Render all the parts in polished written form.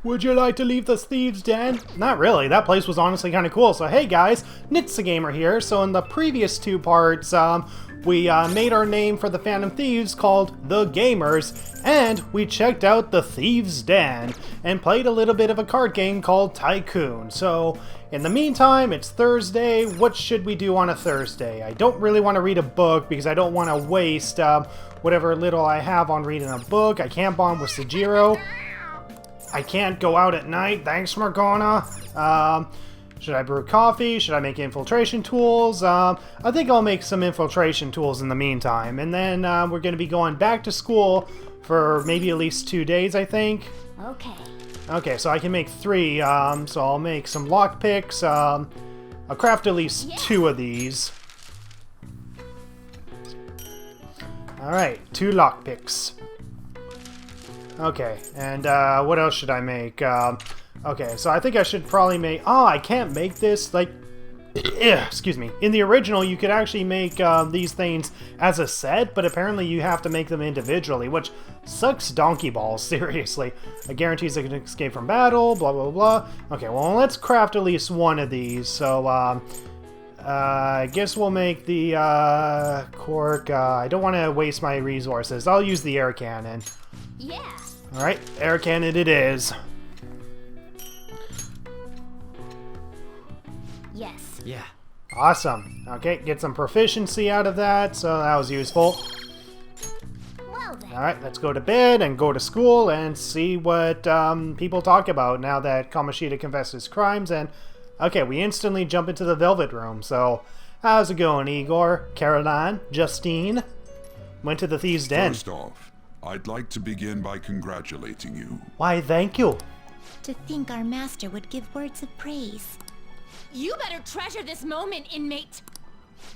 Would you like to leave the thieves' den? Not really. That place was honestly kind of cool. So hey guys, Nitsa here. So in the previous two parts, we made our name for the Phantom Thieves called The Gamers, and we checked out the Thieves' Den and played a little bit of a card game called Tycoon. So in the meantime, it's Thursday. What should we do on a Thursday? I don't really want to read a book because I don't want to waste whatever little I have on reading a book. I can't bond with Sajiro. I can't go out at night. Thanks, Morgana. Should I brew coffee? Should I make infiltration tools? I think I'll make some infiltration tools in the meantime. And then we're going to be going back to school for maybe at least 2 days, I think. Okay. Okay, so I can make 3. So I'll make some lockpicks. I'll craft at least 2 of these. Alright, 2 lockpicks. Okay, and what else should I make? Okay, so I think I should probably make... Oh, I can't make this, like... excuse me. In the original, you could actually make these things as a set, but apparently you have to make them individually, which sucks donkey balls, seriously. It guarantees I can escape from battle, blah, blah, blah. Okay, well, let's craft at least 1 of these. So, I guess we'll make the cork. I don't want to waste my resources. I'll use the air cannon. Yeah. Alright, air cannon it is. Yes. Yeah. Awesome. Okay, get some proficiency out of that, so that was useful. Well then. Alright, let's go to bed and go to school and see what people talk about now that Kamoshida confessed his crimes. And okay, we instantly jump into the Velvet Room. So, how's it going, Igor, Caroline, Justine? Went to the Thieves' Den. First off, I'd like to begin by congratulating you. Why, thank you. To think our master would give words of praise. You better treasure this moment, inmate.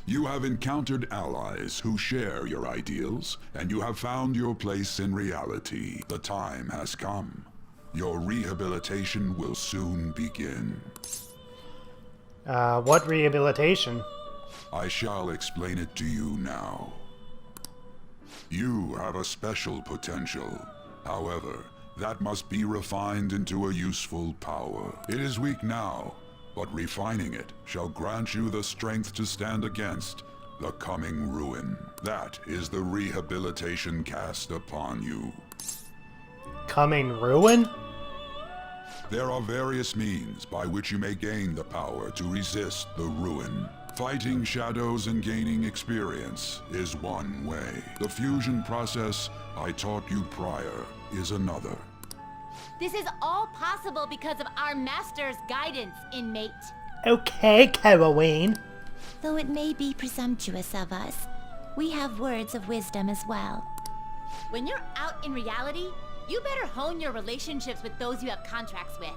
You have encountered allies who share your ideals, and you have found your place in reality. The time has come. Your rehabilitation will soon begin. What rehabilitation? I shall explain it to you now. You have a special potential. However, that must be refined into a useful power. It is weak now, but refining it shall grant you the strength to stand against the coming ruin. That is the rehabilitation cast upon you. Coming ruin? There are various means by which you may gain the power to resist the ruin. Fighting shadows and gaining experience is one way. The fusion process I taught you prior is another. This is all possible because of our master's guidance, inmate. Okay, Caroline. Though it may be presumptuous of us, we have words of wisdom as well. When you're out in reality, you better hone your relationships with those you have contracts with.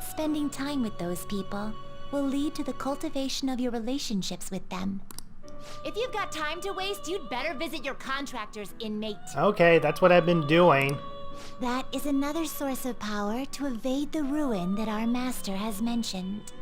Spending time with those people will lead to the cultivation of your relationships with them. If you've got time to waste, you'd better visit your contractors, inmate. Okay, that's what I've been doing. That is another source of power to evade the ruin that our master has mentioned.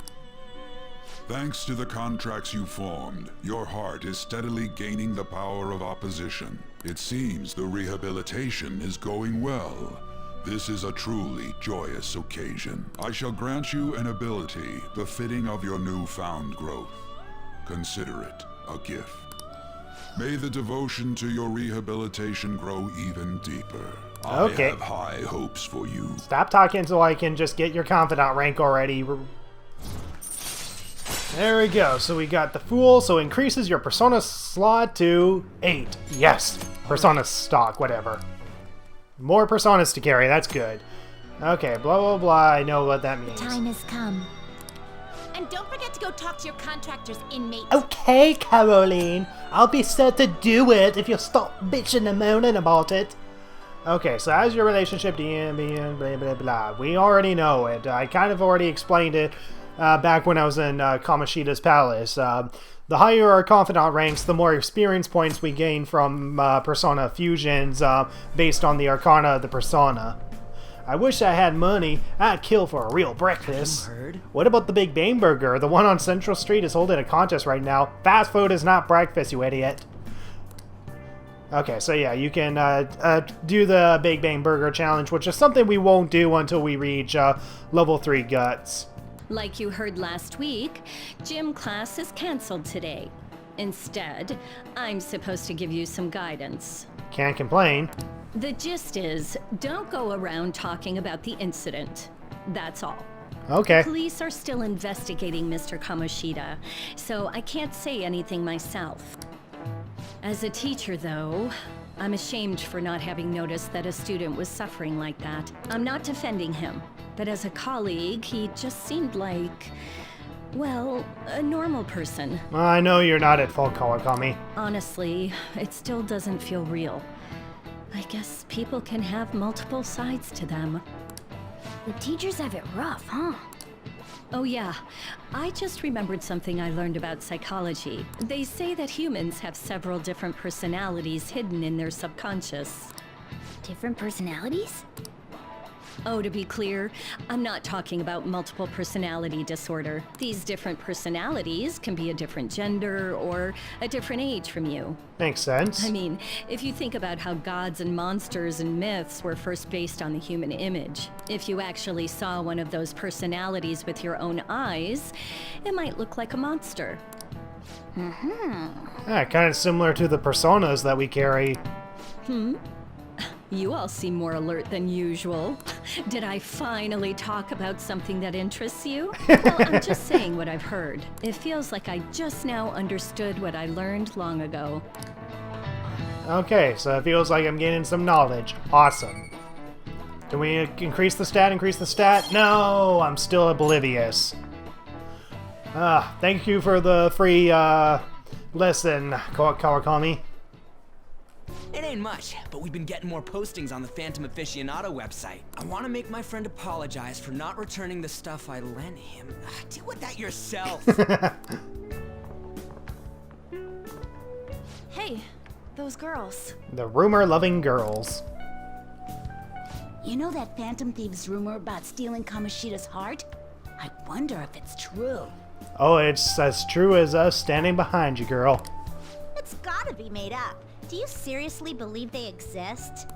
Thanks to the contracts you formed, your heart is steadily gaining the power of opposition. It seems the rehabilitation is going well. This is a truly joyous occasion. I shall grant you an ability befitting of your newfound growth. Consider it a gift. May the devotion to your rehabilitation grow even deeper. Okay. I have high hopes for you. Stop talking so I can just get your confidant rank already. There we go. So we got the Fool, so increases your Persona slot to 8. Yes. Persona stock, whatever. More Personas to carry, that's good. Okay, blah, blah, blah. I know what that means. Time has come. And don't forget to go talk to your contractors, inmate. Okay, Caroline. I'll be set to do it if you stop bitching and moaning about it. Okay, so how's your relationship to Ian being blah, blah, blah. We already know it. I kind of already explained it back when I was in Kamoshida's palace. The higher our confidant ranks, the more experience points we gain from persona fusions based on the arcana of the persona. I wish I had money. I'd kill for a real breakfast. Heard? What about the Big Bang Burger? The one on Central Street is holding a contest right now. Fast food is not breakfast, you idiot. Okay, so yeah, you can do the Big Bang Burger Challenge, which is something we won't do until we reach level 3 Guts. Like you heard last week, gym class is canceled today. Instead, I'm supposed to give you some guidance. Can't complain. The gist is, don't go around talking about the incident. That's all. Okay. Police are still investigating Mr. Kamoshida, so I can't say anything myself. As a teacher, though, I'm ashamed for not having noticed that a student was suffering like that. I'm not defending him, but as a colleague, he just seemed like, well, a normal person. I know you're not at full color, Kami. Honestly, it still doesn't feel real. I guess people can have multiple sides to them. The teachers have it rough, huh? Oh yeah, I just remembered something I learned about psychology. They say that humans have several different personalities hidden in their subconscious. Different personalities? Oh, to be clear, I'm not talking about multiple personality disorder. These different personalities can be a different gender or a different age from you. Makes sense. I mean, if you think about how gods and monsters and myths were first based on the human image, if you actually saw one of those personalities with your own eyes, it might look like a monster. Yeah, kind of similar to the personas that we carry. You all seem more alert than usual. Did I finally talk about something that interests you? Well, I'm just saying what I've heard. It feels like I just now understood what I learned long ago. Okay, so it feels like I'm gaining some knowledge. Awesome. Can we increase the stat? No, I'm still oblivious. Thank you for the free lesson, Kawakami. It ain't much, but we've been getting more postings on the Phantom Aficionado website. I want to make my friend apologize for not returning the stuff I lent him. Deal with that yourself. Hey, those girls. The rumor-loving girls. You know that Phantom Thieves rumor about stealing Kamoshida's heart? I wonder if it's true. Oh, it's as true as us standing behind you, girl. It's gotta be made up. Do you seriously believe they exist?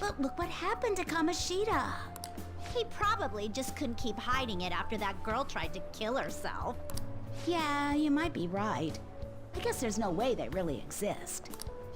But look what happened to Kamoshida. He probably just couldn't keep hiding it after that girl tried to kill herself. Yeah, you might be right. I guess there's no way they really exist.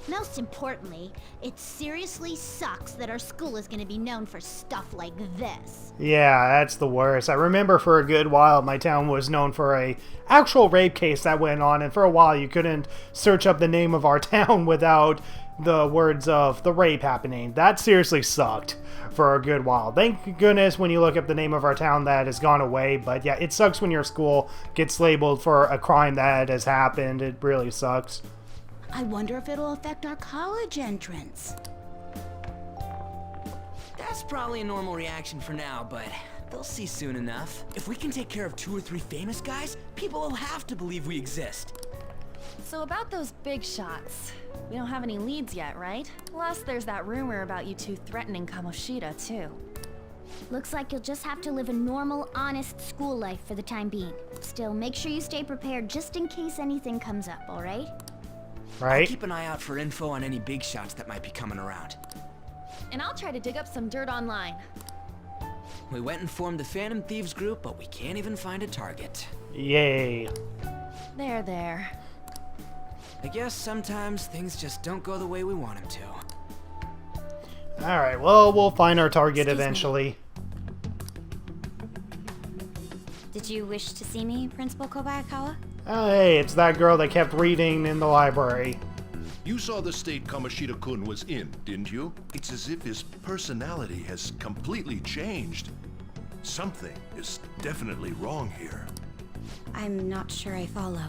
Most importantly, it seriously sucks that our school is gonna be known for stuff like this. Yeah, that's the worst. I remember for a good while my town was known for a actual rape case that went on, and for a while you couldn't search up the name of our town without the words of the rape happening. That seriously sucked for a good while. Thank goodness when you look up the name of our town that has gone away, but yeah, it sucks when your school gets labeled for a crime that has happened. It really sucks. I wonder if it'll affect our college entrance. That's probably a normal reaction for now, but they'll see soon enough. If we can take care of 2 or 3 famous guys, people will have to believe we exist. So about those big shots, we don't have any leads yet, right? Plus, there's that rumor about you two threatening Kamoshida, too. Looks like you'll just have to live a normal, honest school life for the time being. Still, make sure you stay prepared just in case anything comes up, alright? Right? Keep an eye out for info on any big shots that might be coming around. And I'll try to dig up some dirt online. We went and formed the Phantom Thieves group, but we can't even find a target. Yay. There. I guess sometimes things just don't go the way we want them to. Alright, well, we'll find our target Excuse me. eventually. Did you wish to see me, Principal Kobayakawa? Oh, hey, it's that girl that kept reading in the library. You saw the state Kamoshida-kun was in, didn't you? It's as if his personality has completely changed. Something is definitely wrong here. I'm not sure I follow.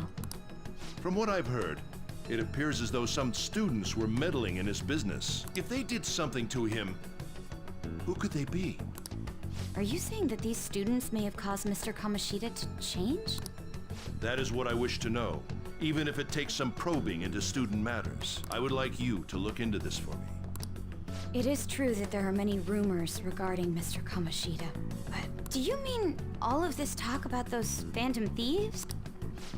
From what I've heard, it appears as though some students were meddling in his business. If they did something to him, who could they be? Are you saying that these students may have caused Mr. Kamoshida to change? That is what I wish to know, even if it takes some probing into student matters. I would like you to look into this for me. It is true that there are many rumors regarding Mr. Kamoshida, but do you mean all of this talk about those Phantom Thieves?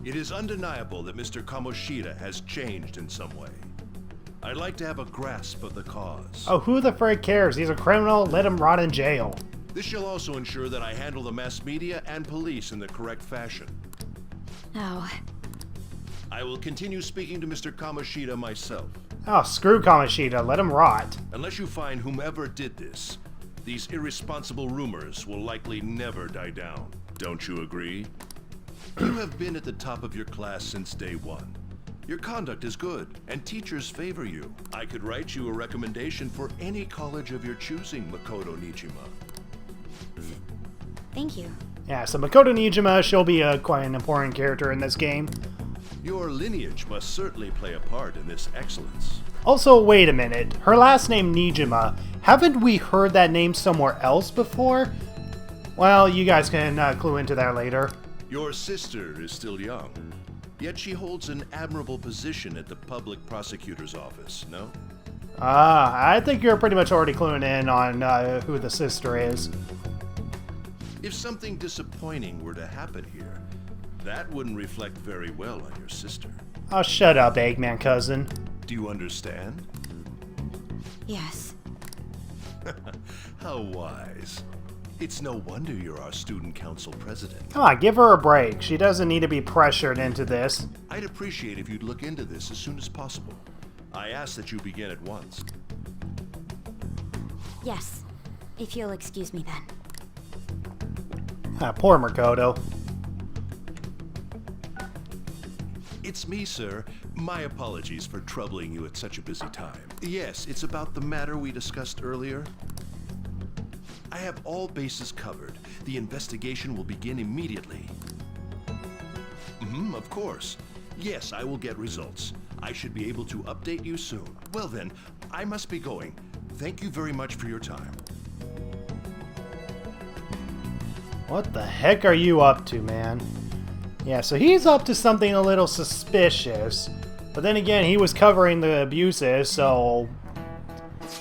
It is undeniable that Mr. Kamoshida has changed in some way. I'd like to have a grasp of the cause. Oh, who the frick cares? He's a criminal. Let him rot in jail. This shall also ensure that I handle the mass media and police in the correct fashion. Oh, I will continue speaking to Mr. Kamoshida myself. Oh, screw Kamoshida. Let him rot. Unless you find whomever did this, these irresponsible rumors will likely never die down. Don't you agree? You have been at the top of your class since day one. Your conduct is good, and teachers favor you. I could write you a recommendation for any college of your choosing, Makoto Nijima. thank you. Yeah, so Makoto Nijima, she'll be quite an important character in this game. Your lineage must certainly play a part in this excellence. Also, wait a minute. Her last name Nijima. Haven't we heard that name somewhere else before? Well, you guys can clue into that later. Your sister is still young, yet she holds an admirable position at the public prosecutor's office, no? I think you're pretty much already cluing in on who the sister is. If something disappointing were to happen here, that wouldn't reflect very well on your sister. Oh, shut up, Eggman cousin. Do you understand? Yes. How wise. It's no wonder you're our student council president. Come on, give her a break. She doesn't need to be pressured into this. I'd appreciate if you'd look into this as soon as possible. I ask that you begin at once. Yes. If you'll excuse me then. Ah, poor Makoto. It's me, sir. My apologies for troubling you at such a busy time. Yes, it's about the matter we discussed earlier. I have all bases covered. The investigation will begin immediately. Of course. Yes, I will get results. I should be able to update you soon. Well then, I must be going. Thank you very much for your time. What the heck are you up to, man? Yeah, so he's up to something a little suspicious. But then again, he was covering the abuses, so...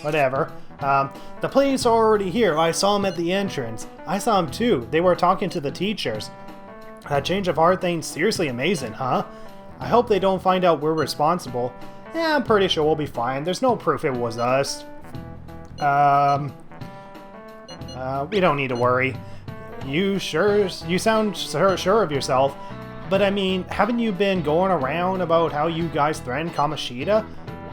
whatever. The police are already here. I saw him at the entrance. I saw him too. They were talking to the teachers. That change of heart thing's seriously amazing, huh? I hope they don't find out we're responsible. Yeah, I'm pretty sure we'll be fine. There's no proof it was us. We don't need to worry. You sound sure of yourself. But I mean, haven't you been going around about how you guys threatened Kamoshida?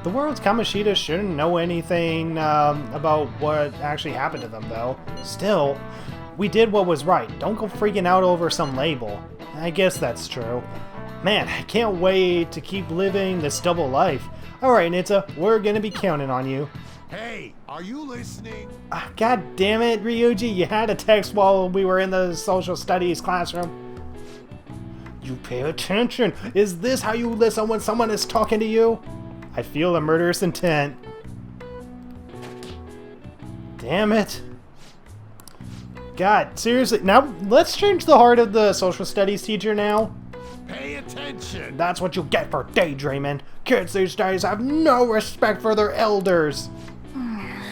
The world's Kamoshida shouldn't know anything about what actually happened to them, though. Still, we did what was right. Don't go freaking out over some label. I guess that's true. Man, I can't wait to keep living this double life. Alright, Nitsa, we're gonna be counting on you. Hey, are you listening? God damn it, Ryuji, you had a text while we were in the social studies classroom. You pay attention. Is this how you listen when someone is talking to you? I feel a murderous intent. Damn it. God, seriously. Now, let's change the heart of the social studies teacher now. Pay attention. That's what you get for daydreaming. Kids these days have no respect for their elders.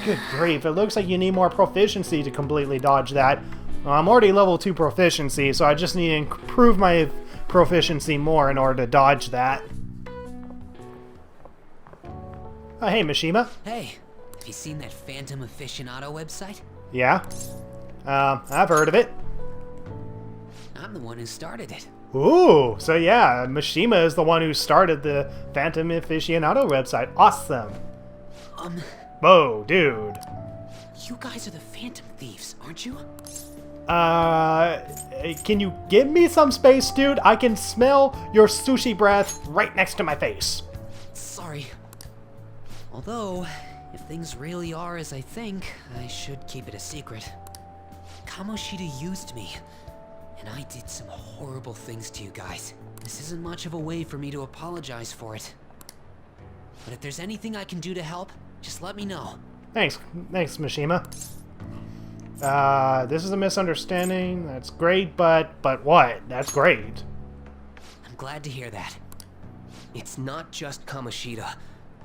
Good grief, it looks like you need more proficiency to completely dodge that. Well, I'm already level 2 proficiency, so I just need to improve my proficiency more in order to dodge that. Oh, hey, Mishima. Hey, have you seen that Phantom Aficionado website? Yeah? I've heard of it. I'm the one who started it. Ooh, so yeah, Mishima is the one who started the Phantom Aficionado website. Awesome. Whoa, dude. You guys are the Phantom Thieves, aren't you? Can you give me some space, dude? I can smell your sushi breath right next to my face. Sorry. Although, if things really are as I think, I should keep it a secret. Kamoshida used me, and I did some horrible things to you guys. This isn't much of a way for me to apologize for it. But if there's anything I can do to help, just let me know. Thanks, Mishima. This is a misunderstanding. That's great, but what? That's great. I'm glad to hear that. It's not just Kamoshida.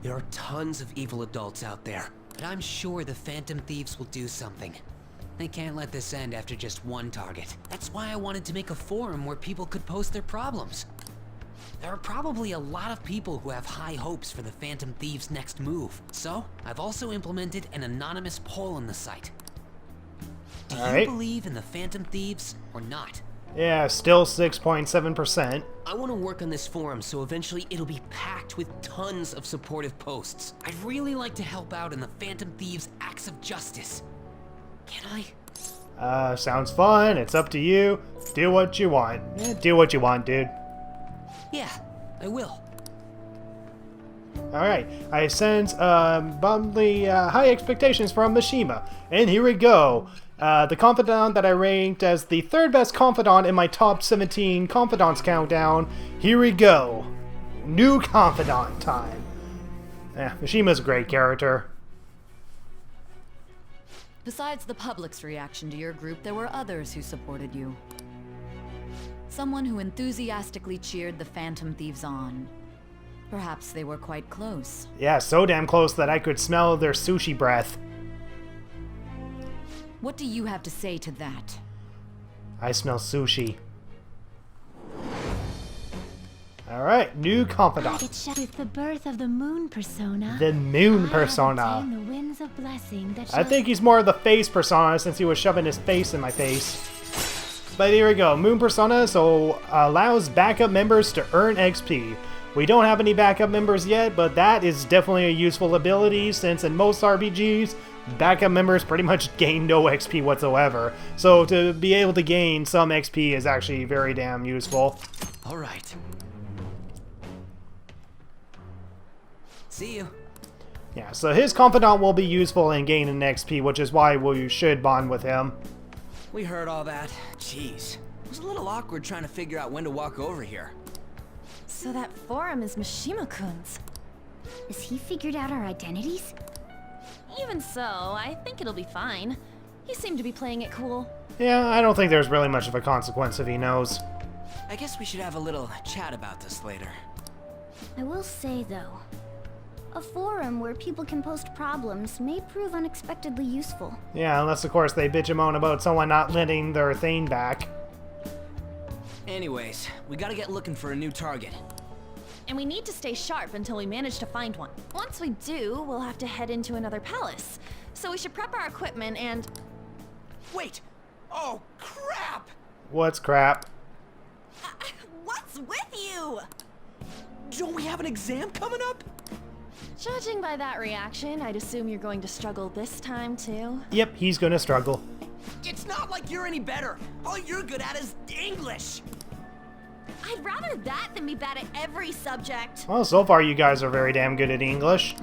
There are tons of evil adults out there. But I'm sure the Phantom Thieves will do something. They can't let this end after just one target. That's why I wanted to make a forum where people could post their problems. There are probably a lot of people who have high hopes for the Phantom Thieves' next move. So, I've also implemented an anonymous poll on the site. Do you believe in the Phantom Thieves or not? Yeah, still 6.7%. I want to work on this forum so eventually it'll be packed with tons of supportive posts. I'd really like to help out in the Phantom Thieves' acts of justice. Can I? Sounds fun. It's up to you. Do what you want. Yeah, do what you want, dude. Yeah, I will. Alright, I sense bumbly high expectations from Mishima. And here we go. The confidant that I ranked as the third best confidant in my top 17 confidants countdown. Here we go. New confidant time. Yeah, Mishima's a great character. Besides the public's reaction to your group, there were others who supported you. Someone who enthusiastically cheered the Phantom Thieves on. Perhaps they were quite close. Yeah, so damn close that I could smell their sushi breath. What do you have to say to that? I smell sushi. Alright, new confidant. With the birth of the moon persona. The moon persona. The winds of blessing that I think he's more of the face persona since he was shoving his face in my face. But here we go, moon persona, so allows backup members to earn XP. We don't have any backup members yet, but that is definitely a useful ability since in most RPGs, backup members pretty much gain no XP whatsoever. So to be able to gain some XP is actually very damn useful. Alright. See you. Yeah, so his confidant will be useful in gaining XP, which is why we should bond with him. We heard all that. Jeez. It was a little awkward trying to figure out when to walk over here. So that forum is Mishima-kun's. Has he figured out our identities? Even so, I think it'll be fine. He seemed to be playing it cool. Yeah, I don't think there's really much of a consequence if he knows. I guess we should have a little chat about this later. I will say, though, a forum where people can post problems may prove unexpectedly useful. Yeah, unless of course they bitch and moan about someone not letting their thing back. Anyways, we gotta get looking for a new target. And we need to stay sharp until we manage to find one. Once we do, we'll have to head into another palace. So we should prep our equipment and... Wait! Oh, crap! What's crap? What's with you? Don't we have an exam coming up? Judging by that reaction, I'd assume you're going to struggle this time, too. Yep, he's gonna struggle. It's not like you're any better. All you're good at is English. I'd rather that than be bad at every subject. Well, so far you guys are very damn good at English.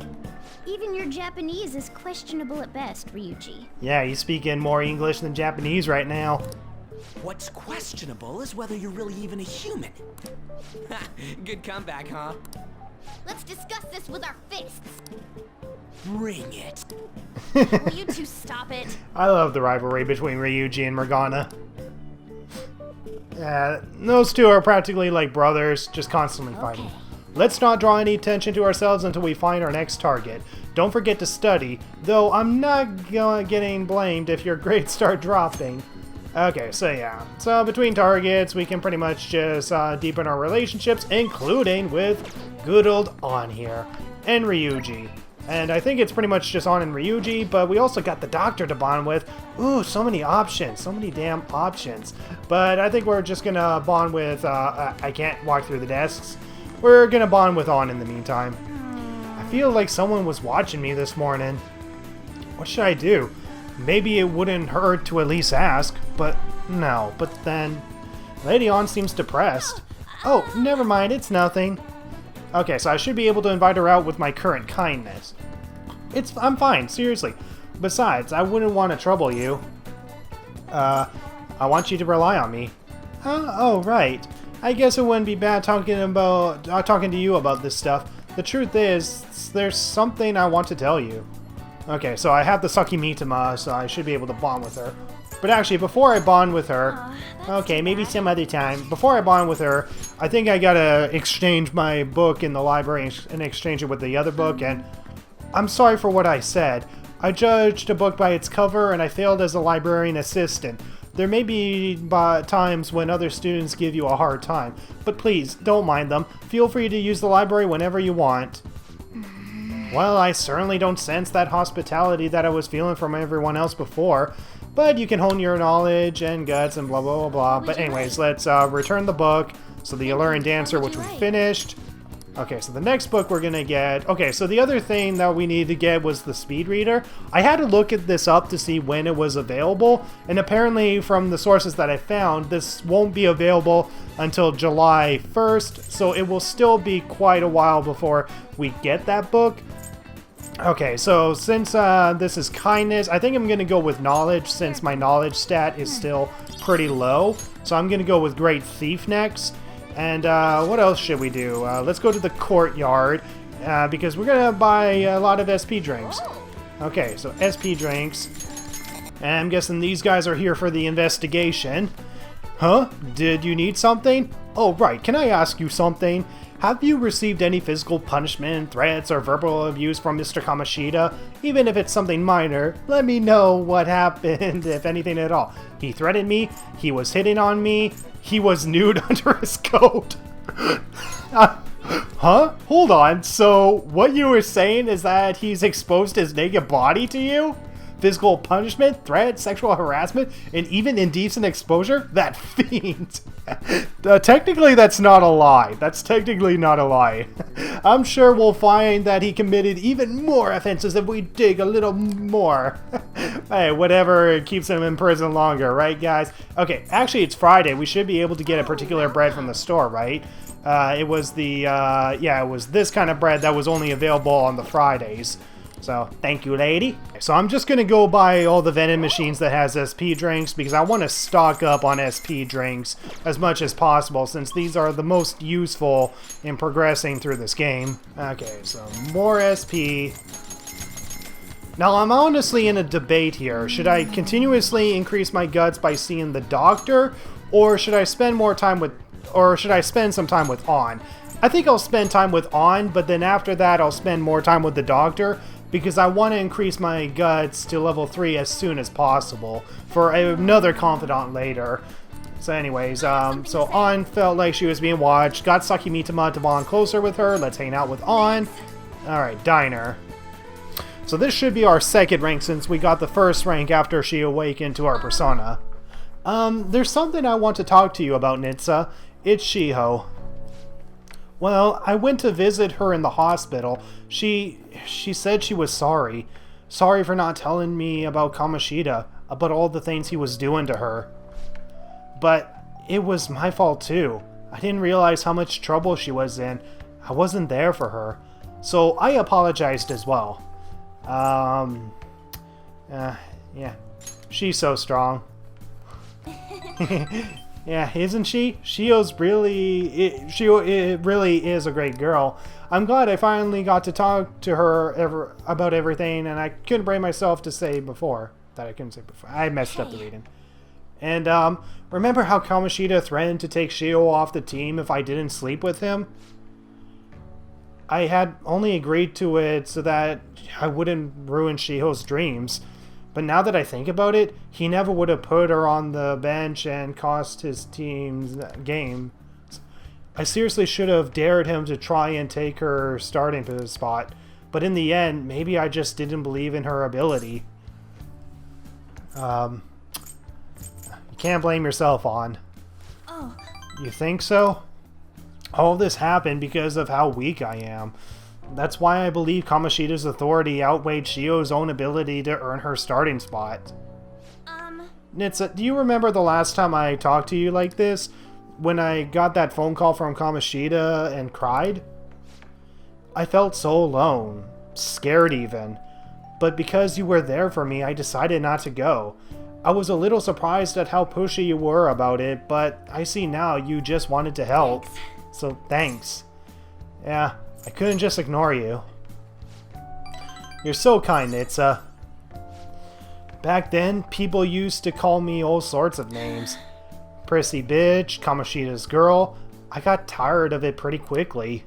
Even your Japanese is questionable at best, Ryuji. Yeah, he's speaking more English than Japanese right now. What's questionable is whether you're really even a human. Good comeback, huh? Let's discuss this with our fists. Bring it. Will you two stop it? I love the rivalry between Ryuji and Morgana. Those two are practically like brothers, just constantly fighting. Let's not draw any attention to ourselves until we find our next target. Don't forget to study, though I'm not getting blamed if your grades start dropping. Okay, so yeah. So between targets, we can pretty much just deepen our relationships, including with good old On here and Ryuji. And I think it's pretty much just On and Ryuji, but we also got the Doctor to bond with. Ooh, so many options, so many damn options. But I think we're just gonna bond with, I can't walk through the desks. We're gonna bond with On in the meantime. I feel like someone was watching me this morning. What should I do? Maybe it wouldn't hurt to at least ask, but no. But then, Lady On seems depressed. Oh, never mind, it's nothing. Okay, so I should be able to invite her out with my current kindness. I'm fine, seriously. Besides, I wouldn't want to trouble you. I want you to rely on me. Oh, right. I guess it wouldn't be bad talking to you about this stuff. The truth is, there's something I want to tell you. Okay, so I have the Saki Mitama, so I should be able to bond with her. But actually, before I bond with her... Okay, maybe some other time. Before I bond with her, I think I gotta exchange my book in the library and exchange it with the other book, and... I'm sorry for what I said. I judged a book by its cover, and I failed as a librarian assistant. There may be times when other students give you a hard time, but please, don't mind them. Feel free to use the library whenever you want. Well, I certainly don't sense that hospitality that I was feeling from everyone else before, but you can hone your knowledge and guts and blah blah blah blah. But anyways, let's return the book. So the Alluring Dancer, which we finished. Okay, so the next book we're gonna get... Okay, so the other thing that we needed to get was the speed reader. I had to look at this up to see when it was available, and apparently from the sources that I found, this won't be available until July 1st, so it will still be quite a while before we get that book. Okay, so since this is kindness, I think I'm gonna go with knowledge since my knowledge stat is still pretty low. So I'm gonna go with Great Thief next. And what else should we do? Let's go to the courtyard because we're gonna buy a lot of SP drinks. Okay, so SP drinks. And I'm guessing these guys are here for the investigation. Huh? Did you need something? Oh, right. Can I ask you something? Have you received any physical punishment, threats, or verbal abuse from Mr. Kamoshida? Even if it's something minor, let me know what happened, if anything at all. He threatened me, he was hitting on me, he was nude under his coat. Huh? Hold on, so what you were saying is that he's exposed his naked body to you? Physical punishment, threat, sexual harassment, and even indecent exposure? That fiend. Technically, that's not a lie. That's technically not a lie. I'm sure we'll find that he committed even more offenses if we dig a little more. Hey, whatever keeps him in prison longer, right, guys? Okay, actually, it's Friday. We should be able to get a particular bread from the store, right? It was the, yeah, it was this kind of bread that was only available on the Fridays. So, thank you, lady. So I'm just going to go buy all the vending machines that has SP drinks because I want to stock up on SP drinks as much as possible since these are the most useful in progressing through this game. Okay, so more SP. Now, I'm honestly in a debate here. Should I continuously increase my guts by seeing the doctor, or should I spend more time with, or should I spend some time with On? I think I'll spend time with On, but then after that I'll spend more time with the doctor, because I want to increase my guts to level 3 as soon as possible for another confidant later. So anyways, so On felt like she was being watched, got Saki Mitama to bond closer with her, let's hang out with On. Alright, Diner. So this should be our second rank since we got the first rank after she awakened to our persona. There's something I want to talk to you about, Nitsa. It's Shiho. Well, I went to visit her in the hospital. She said she was sorry. Sorry for not telling me about Kamoshida, about all the things he was doing to her. But it was my fault too. I didn't realize how much trouble she was in. I wasn't there for her. So I apologized as well. Yeah. She's so strong. Yeah, isn't she? Shiho's really... She really is a great girl. I'm glad I finally got to talk to her about everything, and I couldn't bring myself to say before. That I couldn't say before. I messed up the reading. And, remember how Kamoshida threatened to take Shiho off the team if I didn't sleep with him? I had only agreed to it so that I wouldn't ruin Shiho's dreams. But now that I think about it, he never would have put her on the bench and cost his team's game. I seriously should have dared him to try and take her starting spot. But in the end, maybe I just didn't believe in her ability. You can't blame yourself, On. Oh. You think so? All this happened because of how weak I am. That's why I believe Kamoshida's authority outweighed Shiho's own ability to earn her starting spot. Nitsa, do you remember the last time I talked to you like this? When I got that phone call from Kamoshida and cried? I felt so alone. Scared even. But because you were there for me, I decided not to go. I was a little surprised at how pushy you were about it, but I see now you just wanted to help. Thanks. So thanks. Yeah. I couldn't just ignore you. You're so kind, Nitsa. Back then, people used to call me all sorts of names. Prissy bitch, Kamoshida's girl. I got tired of it pretty quickly.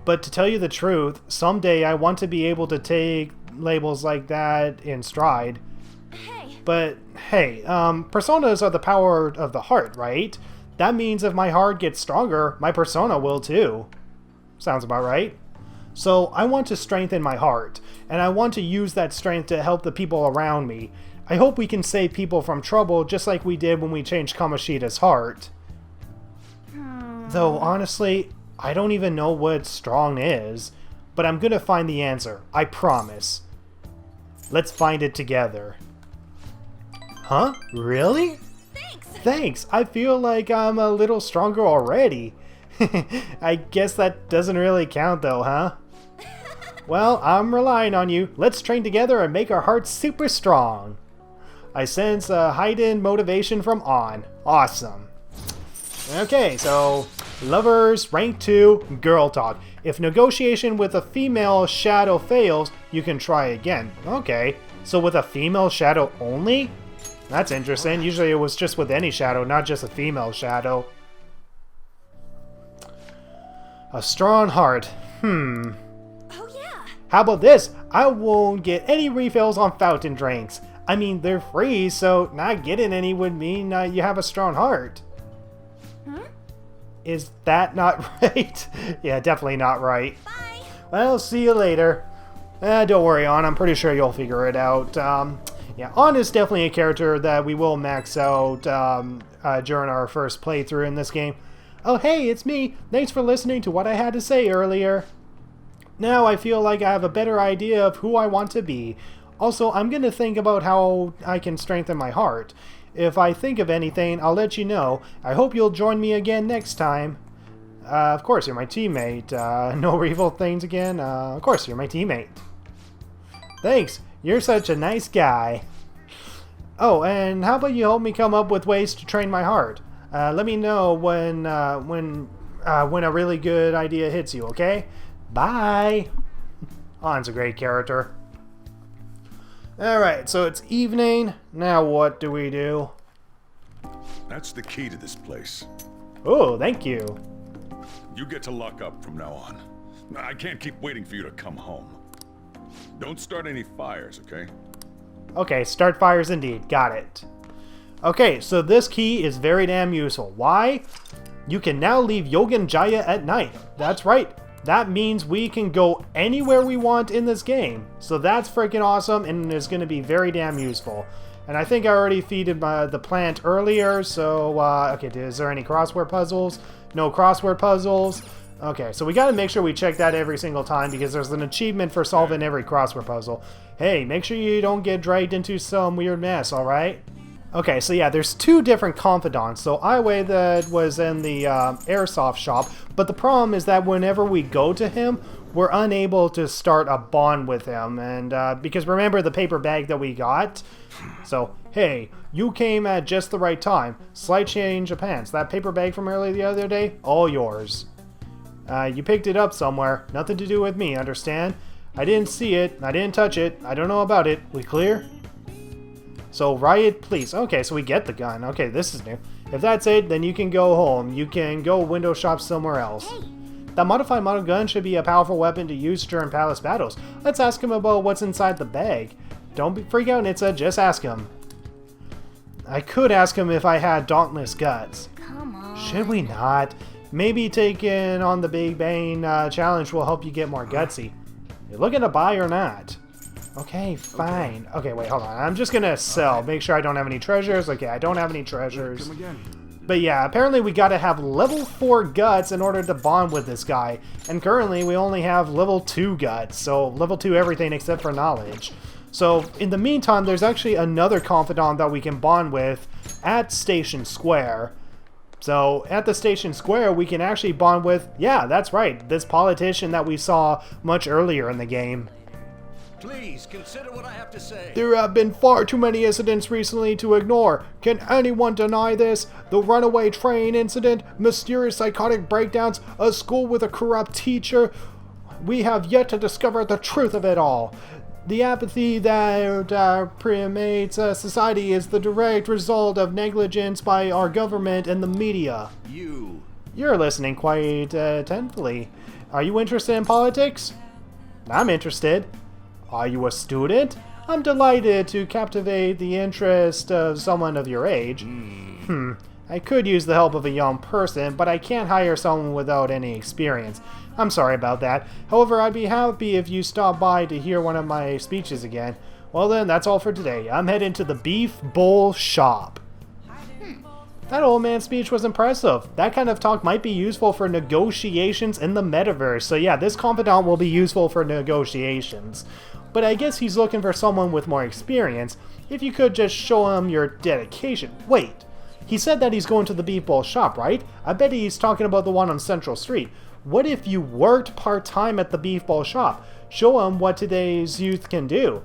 But to tell you the truth, someday I want to be able to take labels like that in stride. Hey. But hey, personas are the power of the heart, right? That means if my heart gets stronger, my persona will too. Sounds about right. So I want to strengthen my heart, and I want to use that strength to help the people around me. I hope we can save people from trouble just like we did when we changed Kamoshida's heart. Though honestly, I don't even know what strong is, but I'm gonna find the answer, I promise. Let's find it together. Huh? Really? Thanks! I feel like I'm a little stronger already. I guess that doesn't really count though, huh? Well, I'm relying on you. Let's train together and make our hearts super strong. I sense a heightened motivation from On. Awesome. Okay, so lovers, rank 2, girl talk. If negotiation with a female shadow fails, you can try again. Okay, so with a female shadow only? That's interesting. Usually it was just with any shadow, not just a female shadow. A strong heart. Oh yeah. How about this? I won't get any refills on fountain drinks. I mean, they're free, so not getting any would mean you have a strong heart. Is that not right? Yeah, definitely not right. Bye. Well, see you later. Don't worry, On. I'm pretty sure you'll figure it out. Yeah, On is definitely a character that we will max out during our first playthrough in this game. Oh, hey, it's me. Thanks for listening to what I had to say earlier. Now I feel like I have a better idea of who I want to be. Also, I'm going to think about how I can strengthen my heart. If I think of anything, I'll let you know. I hope you'll join me again next time. Of course, you're my teammate. No evil things again? Of course, you're my teammate. Thanks. You're such a nice guy. Oh, and how about you help me come up with ways to train my heart? Let me know when a really good idea hits you, okay? Bye! On's a great character. Alright, so it's evening. Now what do we do? That's the key to this place. Oh, thank you. You get to lock up from now on. I can't keep waiting for you to come home. Don't start any fires, okay? Okay, start fires indeed. Got it. Okay, so this key is very damn useful. Why? You can now leave Yogen Jaya at night. That's right. That means we can go anywhere we want in this game. So that's freaking awesome and is going to be very damn useful. And I think I already feeded the plant earlier, so, okay, is there any crossword puzzles? No crossword puzzles. Okay, so we got to make sure we check that every single time because there's an achievement for solving every crossword puzzle. Hey, make sure you don't get dragged into some weird mess, alright? Okay, so yeah, there's two different confidants. So Aiwei that was in the airsoft shop, but the problem is that whenever we go to him, we're unable to start a bond with him. And because remember the paper bag that we got? So, hey, you came at just the right time. Slight change of pants. That paper bag from earlier the other day, all yours. You picked it up somewhere. Nothing to do with me, understand? I didn't see it. I didn't touch it. I don't know about it. We clear? So, riot, please. Okay, so we get the gun. Okay, this is new. If that's it, then you can go home. You can go window shop somewhere else. Hey. That modified model gun should be a powerful weapon to use during palace battles. Let's ask him about what's inside the bag. Don't freak out, Nitsa. Just ask him. I could ask him if I had dauntless guts. Come on. Should we not? Maybe taking on the Big Bang challenge will help you get more gutsy. You looking to buy or not? Okay, fine. Okay, wait, hold on. I'm just gonna sell. Make sure I don't have any treasures. Okay, I don't have any treasures. But yeah, apparently we gotta have level 4 guts in order to bond with this guy. And currently we only have level 2 guts. So level 2 everything except for knowledge. So in the meantime, there's actually another confidant that we can bond with at Station Square. So at the Station Square, we can actually bond with, yeah, that's right, this politician that we saw much earlier in the game. Please consider what I have to say. There have been far too many incidents recently to ignore. Can anyone deny this? The runaway train incident, mysterious psychotic breakdowns, a school with a corrupt teacher. We have yet to discover the truth of it all. The apathy that permeates society is the direct result of negligence by our government and the media. You're listening quite attentively. Are you interested in politics? I'm interested. Are you a student? I'm delighted to captivate the interest of someone of your age. I could use the help of a young person, but I can't hire someone without any experience. I'm sorry about that. However, I'd be happy if you stopped by to hear one of my speeches again. Well then, that's all for today. I'm heading to the Beef Bowl Shop. That old man's speech was impressive. That kind of talk might be useful for negotiations in the metaverse. So yeah, this confidant will be useful for negotiations. But I guess he's looking for someone with more experience. If you could just show him your dedication. Wait, he said that he's going to the Beef Bowl Shop, right? I bet he's talking about the one on Central Street. What if you worked part-time at the Beef Bowl Shop? Show him what today's youth can do.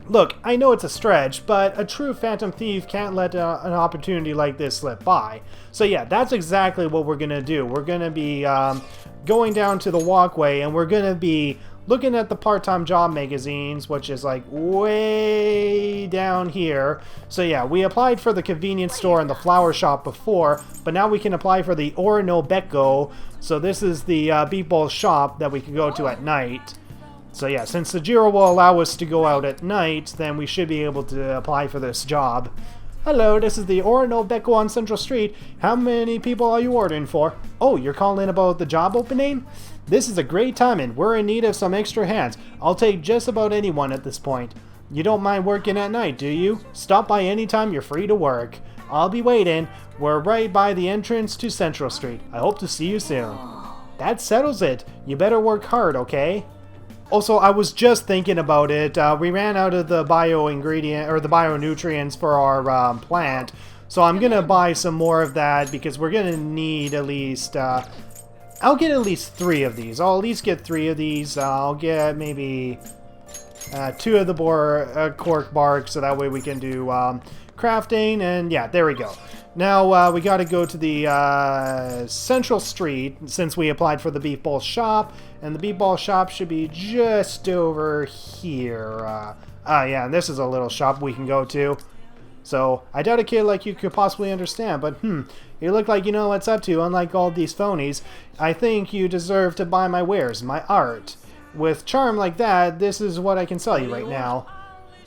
Look, I know it's a stretch, but a true Phantom Thief can't let an opportunity like this slip by. So yeah, that's exactly what we're going to do. We're going to be going down to the walkway, and we're going to be looking at the part-time job magazines, which is like way down here. So yeah, we applied for the convenience store and the flower shop before, but now we can apply for the Orinobeco. So this is the Beef Bowl Shop that we can go to at night. So yeah, since the Jiro will allow us to go out at night, then we should be able to apply for this job. Hello, this is the Orinobeco on Central Street. How many people are you ordering for? Oh, you're calling about the job opening? This is a great timing. We're in need of some extra hands. I'll take just about anyone at this point. You don't mind working at night, do you? Stop by anytime you're free to work. I'll be waiting. We're right by the entrance to Central Street. I hope to see you soon. That settles it. You better work hard, okay? Also, I was just thinking about it. We ran out of the bio-ingredient, or the bio-nutrients for our plant. So I'm going to buy some more of that because we're going to need at least... I'll get at least 3 of these. I'll at least get 3 of these. I'll get maybe 2 of the cork bark, so that way we can do crafting. And yeah, there we go. Now we got to go to the Central Street since we applied for the Beef Bowl Shop. And the Beef Bowl Shop should be just over here. Yeah, and this is a little shop we can go to. So, I doubt a kid like you could possibly understand, but you look like you know what's up to, unlike all these phonies. I think you deserve to buy my wares, my art. With charm like that, this is what I can sell you right now.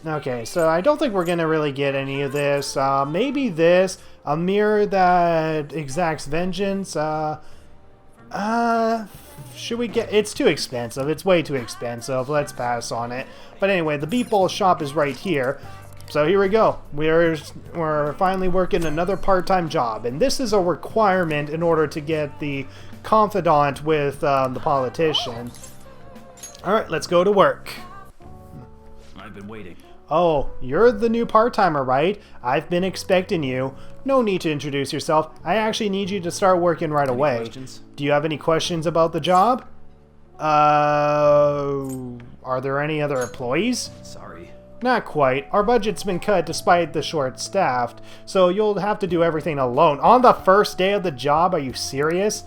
Okay, so I don't think we're gonna really get any of this. Maybe this, a mirror that exacts vengeance. Should we get... It's too expensive. It's way too expensive. Let's pass on it. But anyway, the Beef Bowl Shop is right here. So here we go. We're finally working another part-time job. And this is a requirement in order to get the confidant with the politician. Alright, let's go to work. I've been waiting. Oh, you're the new part-timer, right? I've been expecting you. No need to introduce yourself. I actually need you to start working right away. Questions? Do you have any questions about the job? Are there any other employees? Sorry. Not quite. Our budget's been cut despite the short-staffed, so you'll have to do everything alone. On the first day of the job? Are you serious?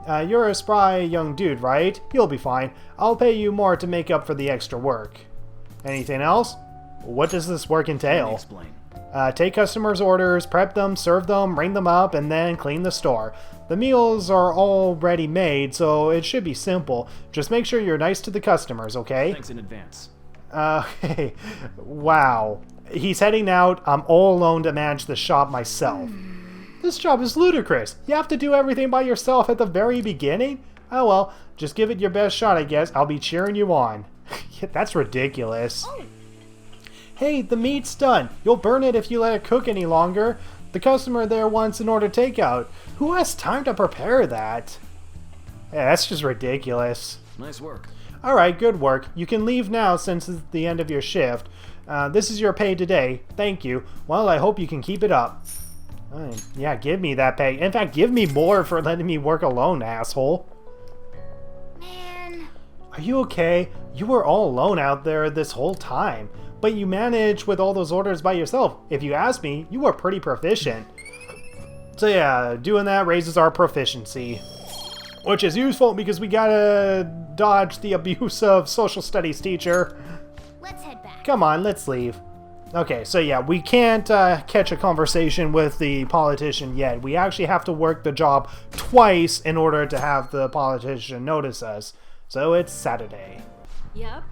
You're a spry young dude, right? You'll be fine. I'll pay you more to make up for the extra work. Anything else? What does this work entail? Let me explain. Take customers' orders, prep them, serve them, ring them up, and then clean the store. The meals are already made, so it should be simple. Just make sure you're nice to the customers, okay? Thanks in advance. Hey, wow. He's heading out. I'm all alone to manage the shop myself. This job is ludicrous. You have to do everything by yourself at the very beginning? Oh well, just give it your best shot, I guess. I'll be cheering you on. That's ridiculous. Hey, the meat's done. You'll burn it if you let it cook any longer. The customer there wants an order takeout. Who has time to prepare that? Yeah, that's just ridiculous. Nice work. Alright, good work. You can leave now since it's the end of your shift. This is your pay today. Thank you. Well, I hope you can keep it up. Yeah, give me that pay. In fact, give me more for letting me work alone, asshole. Man. Are you okay? You were all alone out there this whole time. But you managed with all those orders by yourself. If you ask me, you were pretty proficient. So yeah, doing that raises our proficiency. Which is useful because we gotta dodge the abuse of social studies teacher. Let's head back. Come on, let's leave. Okay, so yeah, we can't catch a conversation with the politician yet. We actually have to work the job twice in order to have the politician notice us. So it's Saturday. Yep.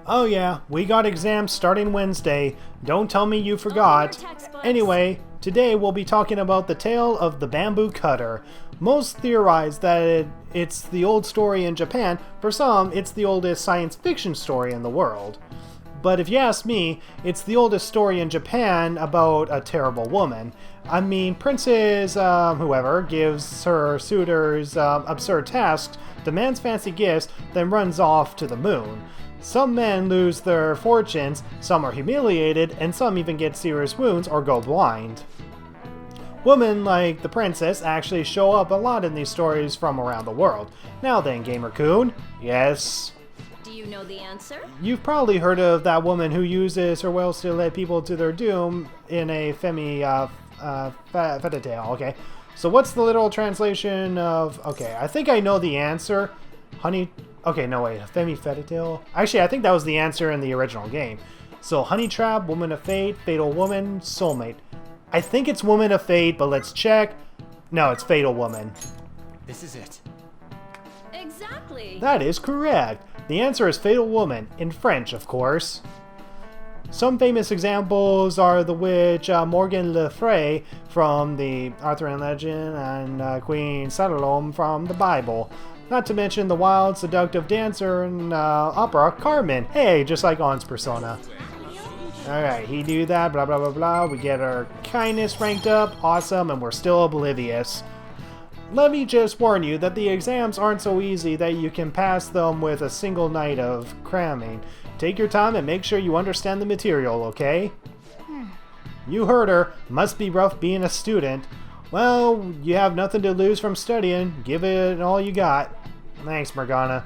Oh yeah, we got exams starting Wednesday. Don't tell me you forgot. Anyway, today we'll be talking about the tale of the bamboo cutter. Most theorize that it's the old story in Japan. For some, it's the oldest science fiction story in the world. But if you ask me, it's the oldest story in Japan about a terrible woman. I mean, Princess whoever gives her suitors absurd tasks, demands fancy gifts, then runs off to the moon. Some men lose their fortunes, some are humiliated, and some even get serious wounds or go blind. Women like the princess actually show up a lot in these stories from around the world. Now then, Gamer-kun, yes? Do you know the answer? You've probably heard of that woman who uses her wealth to lead people to their doom in a fairy tale, okay? So what's the literal translation of... Okay, I think I know the answer. Honey... Okay, no wait, fairy tale? Actually, I think that was the answer in the original game. So, honey trap, woman of fate, fatal woman, soulmate. I think it's woman of fate, but let's check. No, it's fatal woman. This is it. Exactly. That is correct. The answer is fatal woman, in French, of course. Some famous examples are the witch Morgan Le Fay from the Arthurian legend and Queen Salome from the Bible. Not to mention the wild, seductive dancer in opera, Carmen. Hey, just like On's persona. Alright, he do that, blah blah blah blah. We get our kindness ranked up, awesome, and we're still oblivious. Let me just warn you that the exams aren't so easy that you can pass them with a single night of cramming. Take your time and make sure you understand the material, okay? You heard her. Must be rough being a student. Well, you have nothing to lose from studying. Give it all you got. Thanks, Morgana.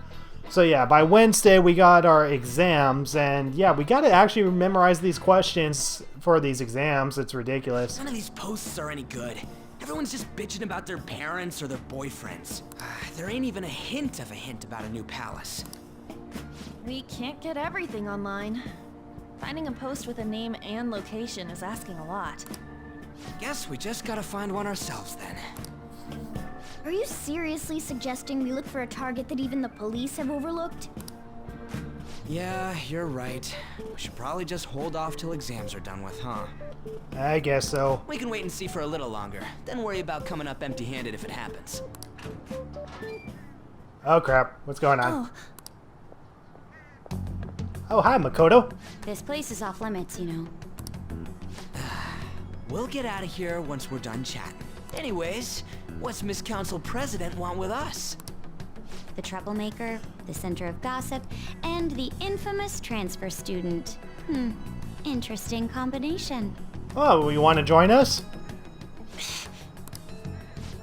So yeah, by Wednesday we got our exams, and yeah, we gotta actually memorize these questions for these exams. It's ridiculous. None of these posts are any good. Everyone's just bitching about their parents or their boyfriends. There ain't even a hint about a new palace. We can't get everything online. Finding a post with a name and location is asking a lot. Guess we just gotta find one ourselves then. Are you seriously suggesting we look for a target that even the police have overlooked? Yeah, you're right. We should probably just hold off till exams are done with, huh? I guess so. We can wait and see for a little longer, then worry about coming up empty-handed if it happens. Oh crap, what's going on? Oh, hi, Makoto. This place is off limits, you know. We'll get out of here once we're done chatting. Anyways, what's Miss Council President want with us? The troublemaker, the center of gossip, and the infamous transfer student. Interesting combination. Oh, you want to join us?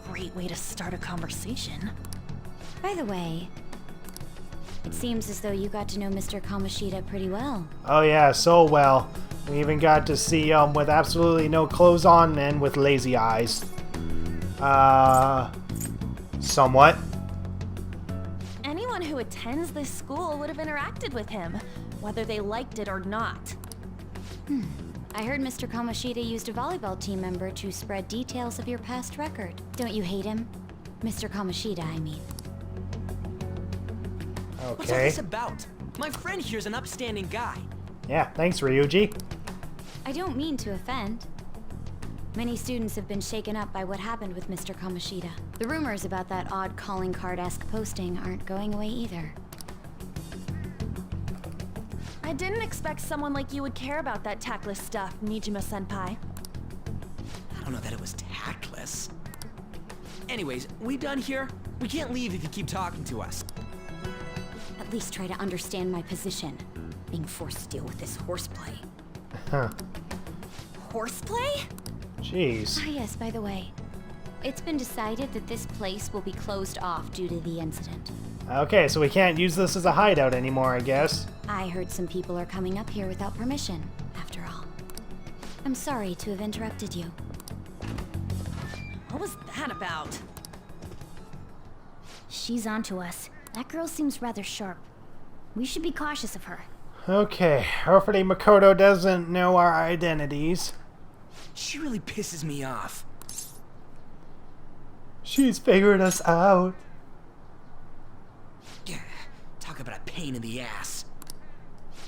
Great way to start a conversation. By the way, it seems as though you got to know Mr. Kamoshida pretty well. Oh yeah, so well. We even got to see with absolutely no clothes on and with lazy eyes. Somewhat. Anyone who attends this school would have interacted with him, whether they liked it or not. I heard Mr. Kamoshida used a volleyball team member to spread details of your past record. Don't you hate him? Mr. Kamoshida, I mean. Okay. What's all this about? My friend here's an upstanding guy. Yeah, thanks, Ryuji. I don't mean to offend. Many students have been shaken up by what happened with Mr. Kamoshida. The rumors about that odd calling card-esque posting aren't going away either. I didn't expect someone like you would care about that tactless stuff, Nijima-senpai. I don't know that it was tactless. Anyways, we done here? We can't leave if you keep talking to us. At least try to understand my position. Being forced to deal with this horseplay. Huh. Horseplay? Jeez. Ah, yes, by the way. It's been decided that this place will be closed off due to the incident. Okay, so we can't use this as a hideout anymore, I guess. I heard some people are coming up here without permission, after all. I'm sorry to have interrupted you. What was that about? She's onto us. That girl seems rather sharp. We should be cautious of her. Okay, hopefully Makoto doesn't know our identities. She really pisses me off. She's figured us out. Yeah, talk about a pain in the ass.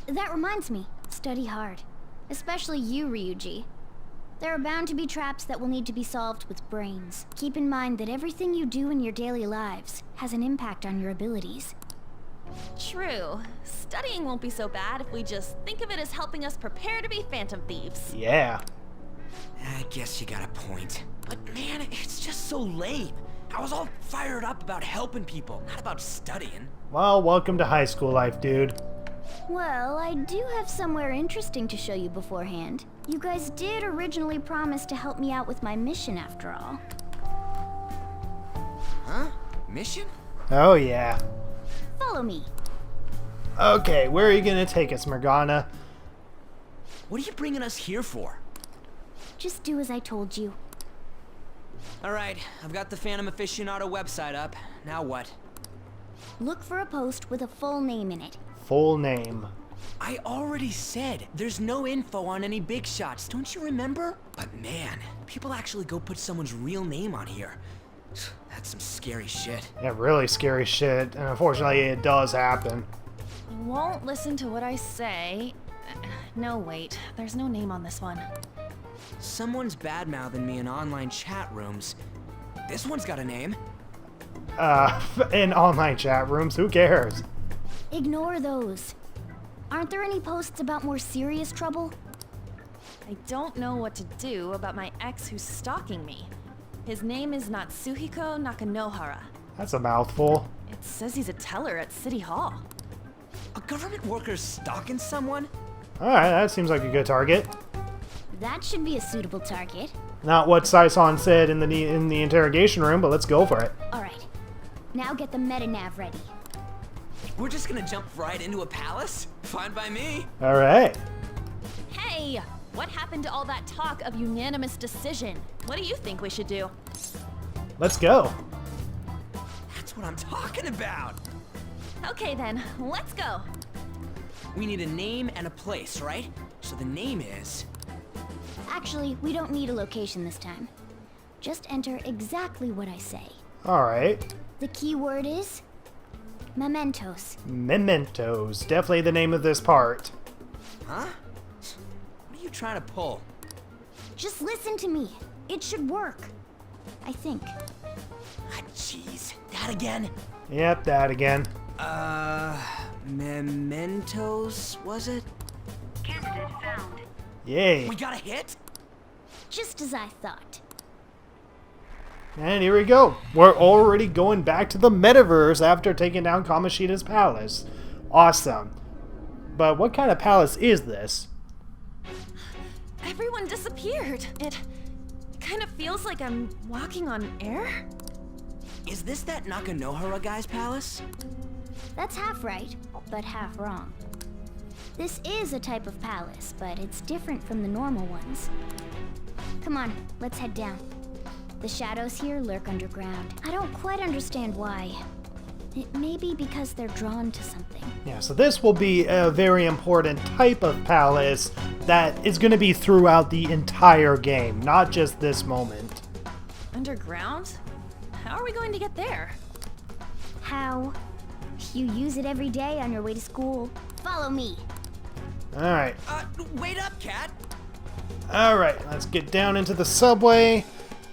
That reminds me, study hard. Especially you, Ryuji. There are bound to be traps that will need to be solved with brains. Keep in mind that everything you do in your daily lives has an impact on your abilities. True. Studying won't be so bad if we just think of it as helping us prepare to be Phantom Thieves. Yeah. I guess you got a point. But man, it's just so lame. I was all fired up about helping people, not about studying. Well, welcome to high school life, dude. Well, I do have somewhere interesting to show you beforehand. You guys did originally promise to help me out with my mission after all. Huh? Mission? Oh, yeah. Follow me. Okay, where are you gonna take us, Morgana? What are you bringing us here for? Just do as I told you. Alright, I've got the Phantom Aficionado website up. Now what? Look for a post with a full name in it. Full name. I already said there's no info on any big shots, don't you remember? But man, people actually go put someone's real name on here. That's some scary shit. Yeah, really scary shit, and unfortunately it does happen. You won't listen to what I say. No, wait. There's no name on this one. Someone's bad-mouthing me in online chat rooms. This one's got a name. In online chat rooms, who cares? Ignore those. Aren't there any posts about more serious trouble? I don't know what to do about my ex who's stalking me. His name is Natsuhiko Nakanohara. That's a mouthful. It says he's a teller at City Hall. A government worker's stalking someone? Alright, that seems like a good target. That should be a suitable target. Not what Saison said in the interrogation room, but let's go for it. Alright. Now get the metanav ready. We're just gonna jump right into a palace? Fine by me. Alright. Hey! What happened to all that talk of unanimous decision? What do you think we should do? Let's go. That's what I'm talking about. Okay then, let's go. We need a name and a place, right? So the name is... Actually, we don't need a location this time. Just enter exactly what I say. Alright. The key word is... Mementos. Mementos. Definitely the name of this part. Huh? What are you trying to pull? Just listen to me. It should work. I think. Ah, jeez. That again? Yep, that again. Mementos, was it? Candidate found. Yay. We got a hit? Just as I thought. And here we go. We're already going back to the metaverse after taking down Kamoshida's palace. Awesome. But what kind of palace is this? Everyone disappeared. It kind of feels like I'm walking on air. Is this that Nakanohara guy's palace? That's half right, but half wrong. This is a type of palace, but it's different from the normal ones. Come on, let's head down. The shadows here lurk underground. I don't quite understand why. It may be because they're drawn to something. Yeah, so this will be a very important type of palace that is going to be throughout the entire game, not just this moment. Underground? How are we going to get there? How? You use it every day on your way to school. Follow me. Alright. Wait up, Cat! Alright, let's get down into the subway.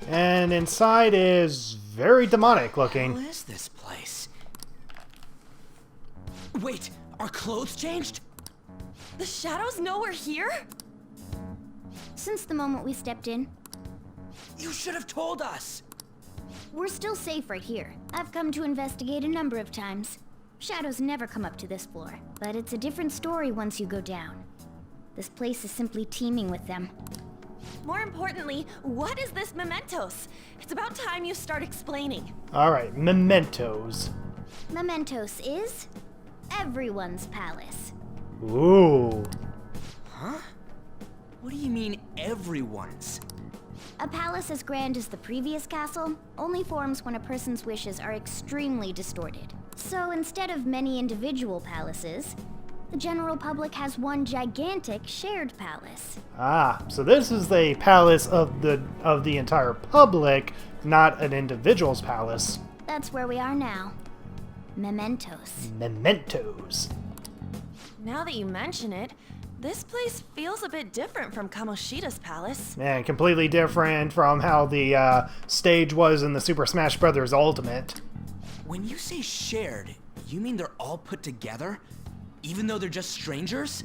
And inside is very demonic looking. What is this place? Wait, our clothes changed? The shadows know we're here? Since the moment we stepped in, You should have told us! we're still safe right here. I've come to investigate a number of times. Shadows never come up to this floor, but it's a different story once you go down. This place is simply teeming with them. More importantly, what is this Mementos? It's about time you start explaining. Alright, Mementos. Mementos is everyone's palace. Ooh. Huh? What do you mean, everyone's? A palace as grand as the previous castle only forms when a person's wishes are extremely distorted. So instead of many individual palaces, the general public has one gigantic shared palace. Ah, so this is the palace of the entire public, not an individual's palace. That's where we are now. Mementos. Mementos. Now that you mention it, this place feels a bit different from Kamoshida's palace. Man, completely different from how the stage was in the Super Smash Bros. Ultimate. When you say shared, you mean they're all put together? Even though they're just strangers?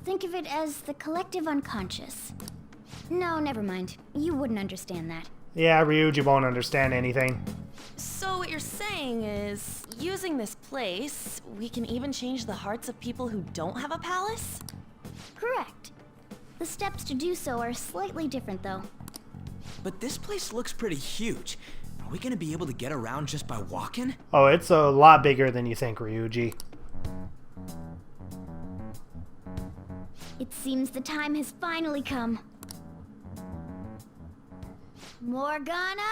Think of it as the collective unconscious. No, never mind. You wouldn't understand that. Yeah, Ryuji won't understand anything. So what you're saying is, using this place, we can even change the hearts of people who don't have a palace? Correct. The steps to do so are slightly different, though. But this place looks pretty huge. Are we gonna be able to get around just by walking? Oh, it's a lot bigger than you think, Ryuji. It seems the time has finally come. Morgana!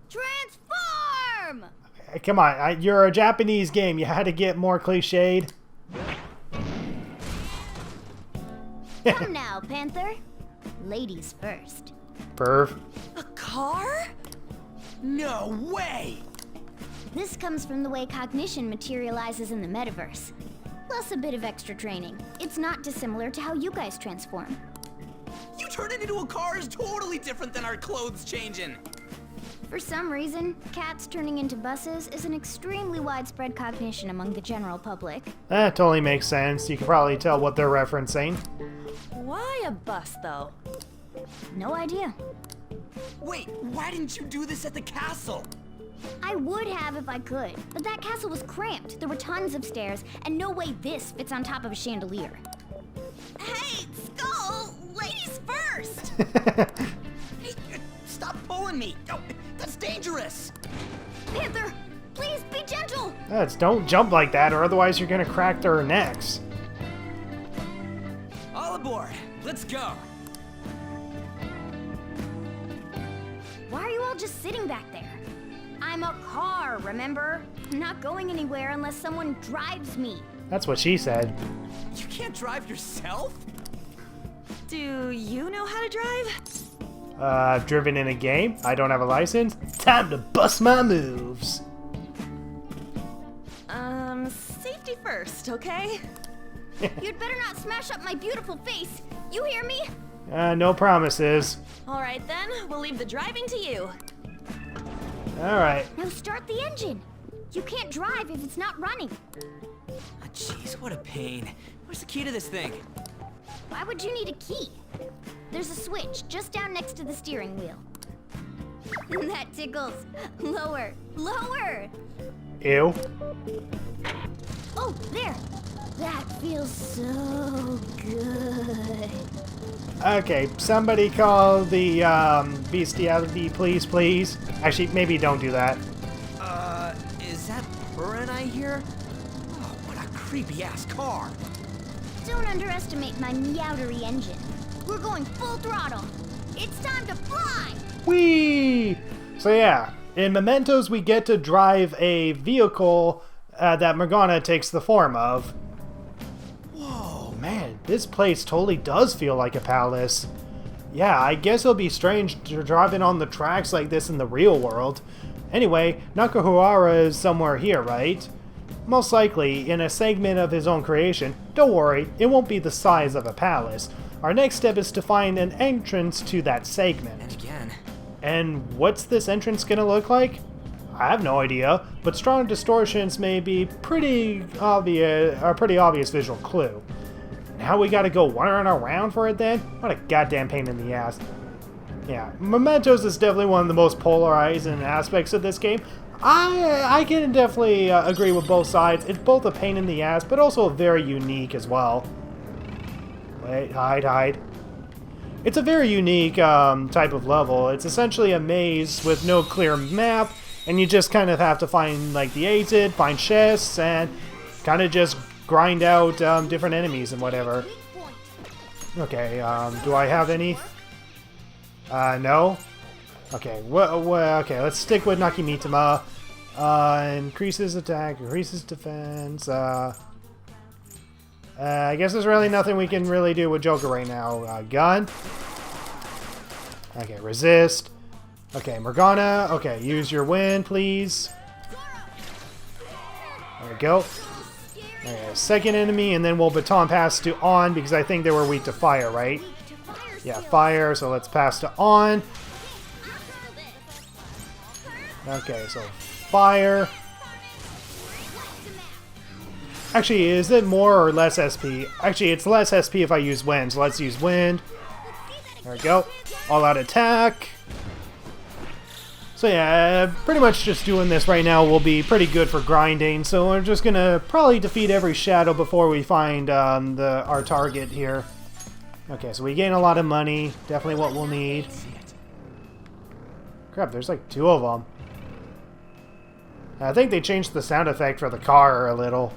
Transform! Hey, come on, you're a Japanese game. You had to get more cliched. Come now, Panther. Ladies first. Perv. A car? No way! This comes from the way cognition materializes in the metaverse. Plus a bit of extra training. It's not dissimilar to how you guys transform. You turning into a car is totally different than our clothes changing. For some reason, cats turning into buses is an extremely widespread cognition among the general public. That totally makes sense. You can probably tell what they're referencing. Why a bus, though? No idea. Wait, why didn't you do this at the castle? I would have if I could, but that castle was cramped. There were tons of stairs, and no way this fits on top of a chandelier. Hey, Skull! Ladies first! Hey, stop pulling me! Oh, that's dangerous! Panther, please be gentle! Don't jump like that, or otherwise you're gonna crack their necks. All aboard! Let's go! Why are you all just sitting back there? I'm a car, remember? I'm not going anywhere unless someone drives me. That's what she said. You can't drive yourself? Do you know how to drive? I've driven in a game. I don't have a license. Time to bust my moves. Safety first, okay? You'd better not smash up my beautiful face. You hear me? No promises. Alright then, we'll leave the driving to you. Alright. Now start the engine. You can't drive if it's not running. Ah, jeez, what a pain. Where's the key to this thing? Why would you need a key? There's a switch just down next to the steering wheel. That tickles. Lower. Lower! Ew. Oh, there. That feels so good. Okay, somebody call the bestiality, please, please. Actually, maybe don't do that. Is that purring I hear? Oh, what a creepy-ass car. Don't underestimate my meowdery engine. We're going full throttle. It's time to fly! Whee! So yeah, in Mementos we get to drive a vehicle that Morgana takes the form of. Whoa, man, this place totally does feel like a palace. Yeah, I guess it'll be strange to driving on the tracks like this in the real world. Anyway, Nakahara is somewhere here, right? Most likely in a segment of his own creation. Don't worry, it won't be the size of a palace. Our next step is to find an entrance to that segment. And again. And what's this entrance gonna look like? I have no idea, but strong distortions may be pretty obvious visual clue. Now we gotta go wandering around for it then? What a goddamn pain in the ass. Yeah, Mementos is definitely one of the most polarizing aspects of this game. I can definitely agree with both sides. It's both a pain in the ass, but also very unique as well. Wait, hide. It's a very unique type of level. It's essentially a maze with no clear map, and you just kind of have to find like the exit, find chests, and kind of just grind out different enemies and whatever. Okay, do I have any? No? Okay, okay, let's stick with Nakimitama. Increases attack, increases defense. I guess there's really nothing we can really do with Joker right now. Gun. Okay, resist. Okay, Morgana. Okay, use your wind, please. There we go. Okay, second enemy, and then we'll baton pass to on because I think they were weak to fire, right? Yeah, fire, so let's pass to on. Okay, so fire. Actually, is it more or less SP? Actually, it's less SP if I use wind, so let's use wind. There we go. All out attack. So yeah, pretty much just doing this right now will be pretty good for grinding. So we're just gonna probably defeat every shadow before we find our target here. Okay, so we gain a lot of money. Definitely what we'll need. Crap, there's like 2 of them. I think they changed the sound effect for the car a little.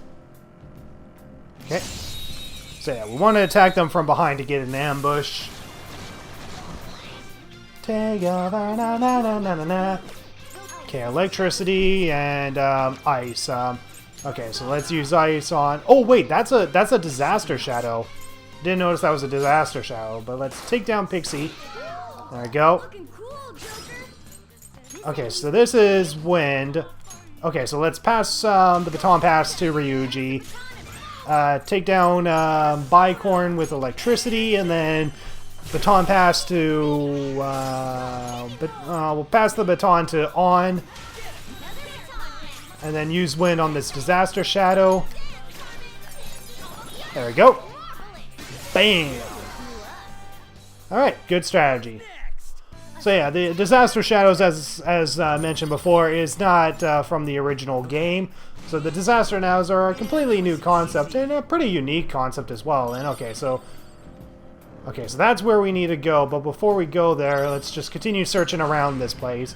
Okay. So yeah, we want to attack them from behind to get an ambush. Take over, na na na na na na. Okay, electricity and ice. Okay, so let's use ice on. Oh wait, that's a disaster shadow. Didn't notice that was a disaster shadow, but let's take down Pixie. There we go. Okay, so this is wind. Okay, so let's pass the baton pass to Ryuji. Take down Bicorn with electricity, and then baton pass to... we'll pass the baton to on. And then use wind on this disaster shadow. There we go. Bam! Alright, good strategy. So yeah, the Disaster Shadows, as mentioned before, is not from the original game. So the Disaster Nows are a completely new concept, and a pretty unique concept as well. And okay, so that's where we need to go. But before we go there, let's just continue searching around this place.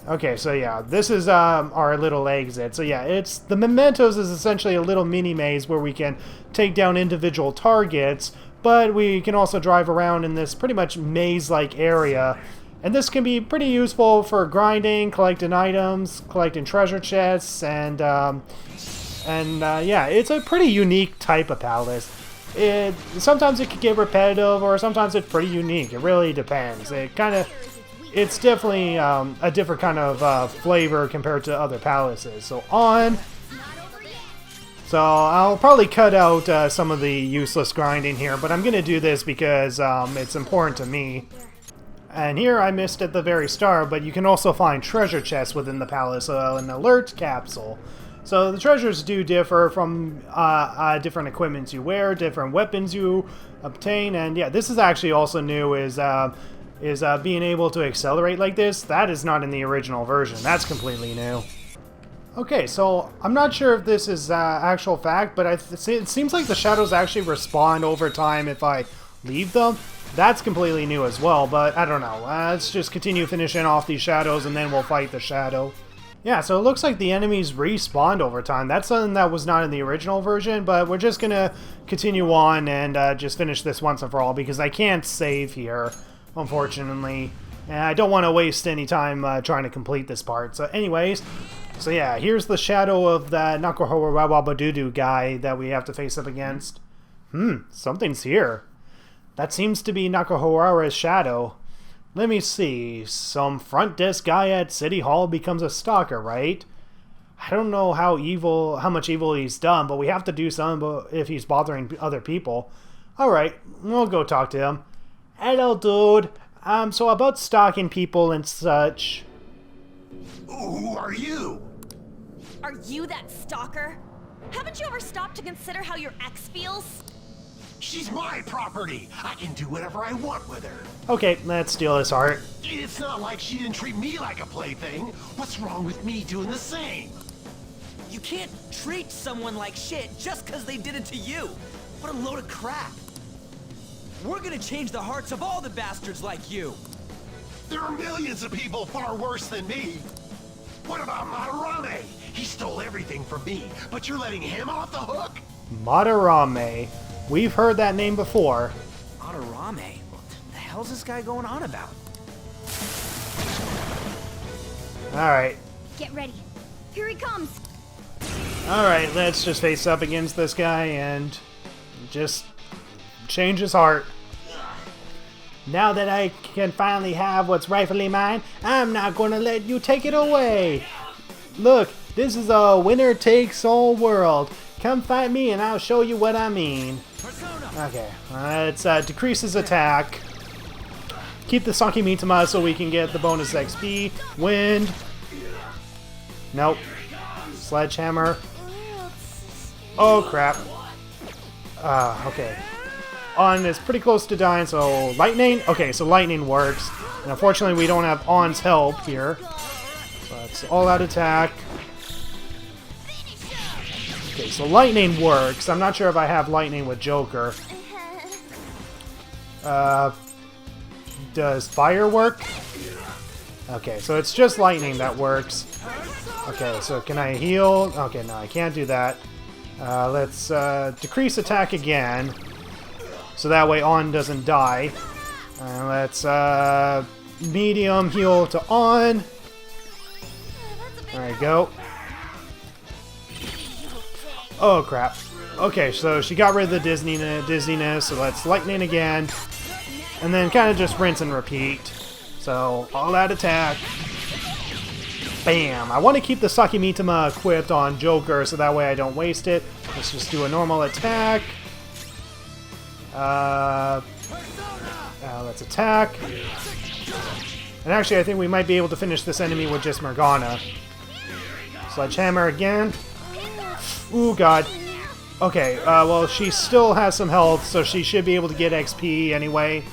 Okay, so yeah, this is our little exit. So yeah, it's the Mementos is essentially a little mini maze where we can take down individual targets, but we can also drive around in this pretty much maze-like area. And this can be pretty useful for grinding, collecting items, collecting treasure chests, and yeah, it's a pretty unique type of palace. Sometimes it can get repetitive, or sometimes it's pretty unique. It really depends. It's definitely a different kind of flavor compared to other palaces. So on. So I'll probably cut out some of the useless grinding here, but I'm going to do this because it's important to me. And here I missed at the very start, but you can also find treasure chests within the palace, an alert capsule. So the treasures do differ from different equipments you wear, different weapons you obtain, and yeah, this is actually also new, is being able to accelerate like this. That is not in the original version. That's completely new. Okay, so I'm not sure if this is actual fact, but it seems like the shadows actually respawn over time if I leave them. That's completely new as well, but I don't know. Let's just continue finishing off these shadows and then we'll fight the shadow. Yeah, so it looks like the enemies respawned over time. That's something that was not in the original version, but we're just gonna continue on and just finish this once and for all because I can't save here, unfortunately. And I don't want to waste any time trying to complete this part. So anyways, so yeah, here's the shadow of the Nakohora guy that we have to face up against. Something's here. That seems to be Nakohora's shadow. Let me see. Some front desk guy at City Hall becomes a stalker, right? I don't know how much evil he's done, but we have to do something if he's bothering other people. Alright, we'll go talk to him. Hello, dude. So about stalking people and such. Who are you? Are you that stalker? Haven't you ever stopped to consider how your ex feels? She's my property. I can do whatever I want with her. Okay, let's steal his heart. It's not like she didn't treat me like a plaything. What's wrong with me doing the same? You can't treat someone like shit just because they did it to you. What a load of crap. We're gonna change the hearts of all the bastards like you. There are millions of people far worse than me. What about Madarame? He stole everything from me, but you're letting him off the hook? Madarame. We've heard that name before. Madarame? What the hell's this guy going on about? Alright. Get ready. Here he comes. Alright, let's just face up against this guy and just change his heart. Now that I can finally have what's rightfully mine, I'm not gonna let you take it away. Look, This is a winner-takes-all world. Come fight me and I'll show you what I mean. Okay, let's decrease his attack. Keep the Sakimitama so we can get the bonus XP. Wind. Nope. Sledgehammer. Oh, crap. Okay. On is pretty close to dying, so lightning? Okay, so lightning works. And unfortunately, we don't have On's help here. So that's all-out attack. Okay, so lightning works. I'm not sure if I have lightning with Joker. Does fire work? Okay, so it's just lightning that works. Okay, so can I heal? Okay, no, I can't do that. Let's decrease attack again. So that way On doesn't die. Let's medium heal to On. There you go. Oh crap. Okay, so she got rid of the dizziness, so let's lightning again. And then kind of just rinse and repeat. So, all out attack. Bam! I want to keep the Sakimitama equipped on Joker so that way I don't waste it. Let's just do a normal attack. Let's attack. And actually, I think we might be able to finish this enemy with just Morgana. Sledgehammer again. Ooh, God. Okay, well, she still has some health, so she should be able to get XP anyway.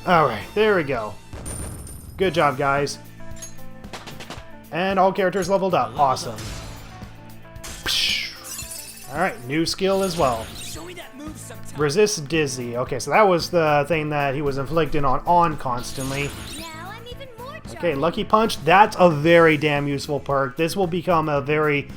Alright, there we go. Good job, guys. And all characters leveled up. Awesome. Alright, new skill as well. Resist Dizzy. Okay, so that was the thing that he was inflicting on constantly. Okay, Lucky Punch. That's a very damn useful perk. This will become a very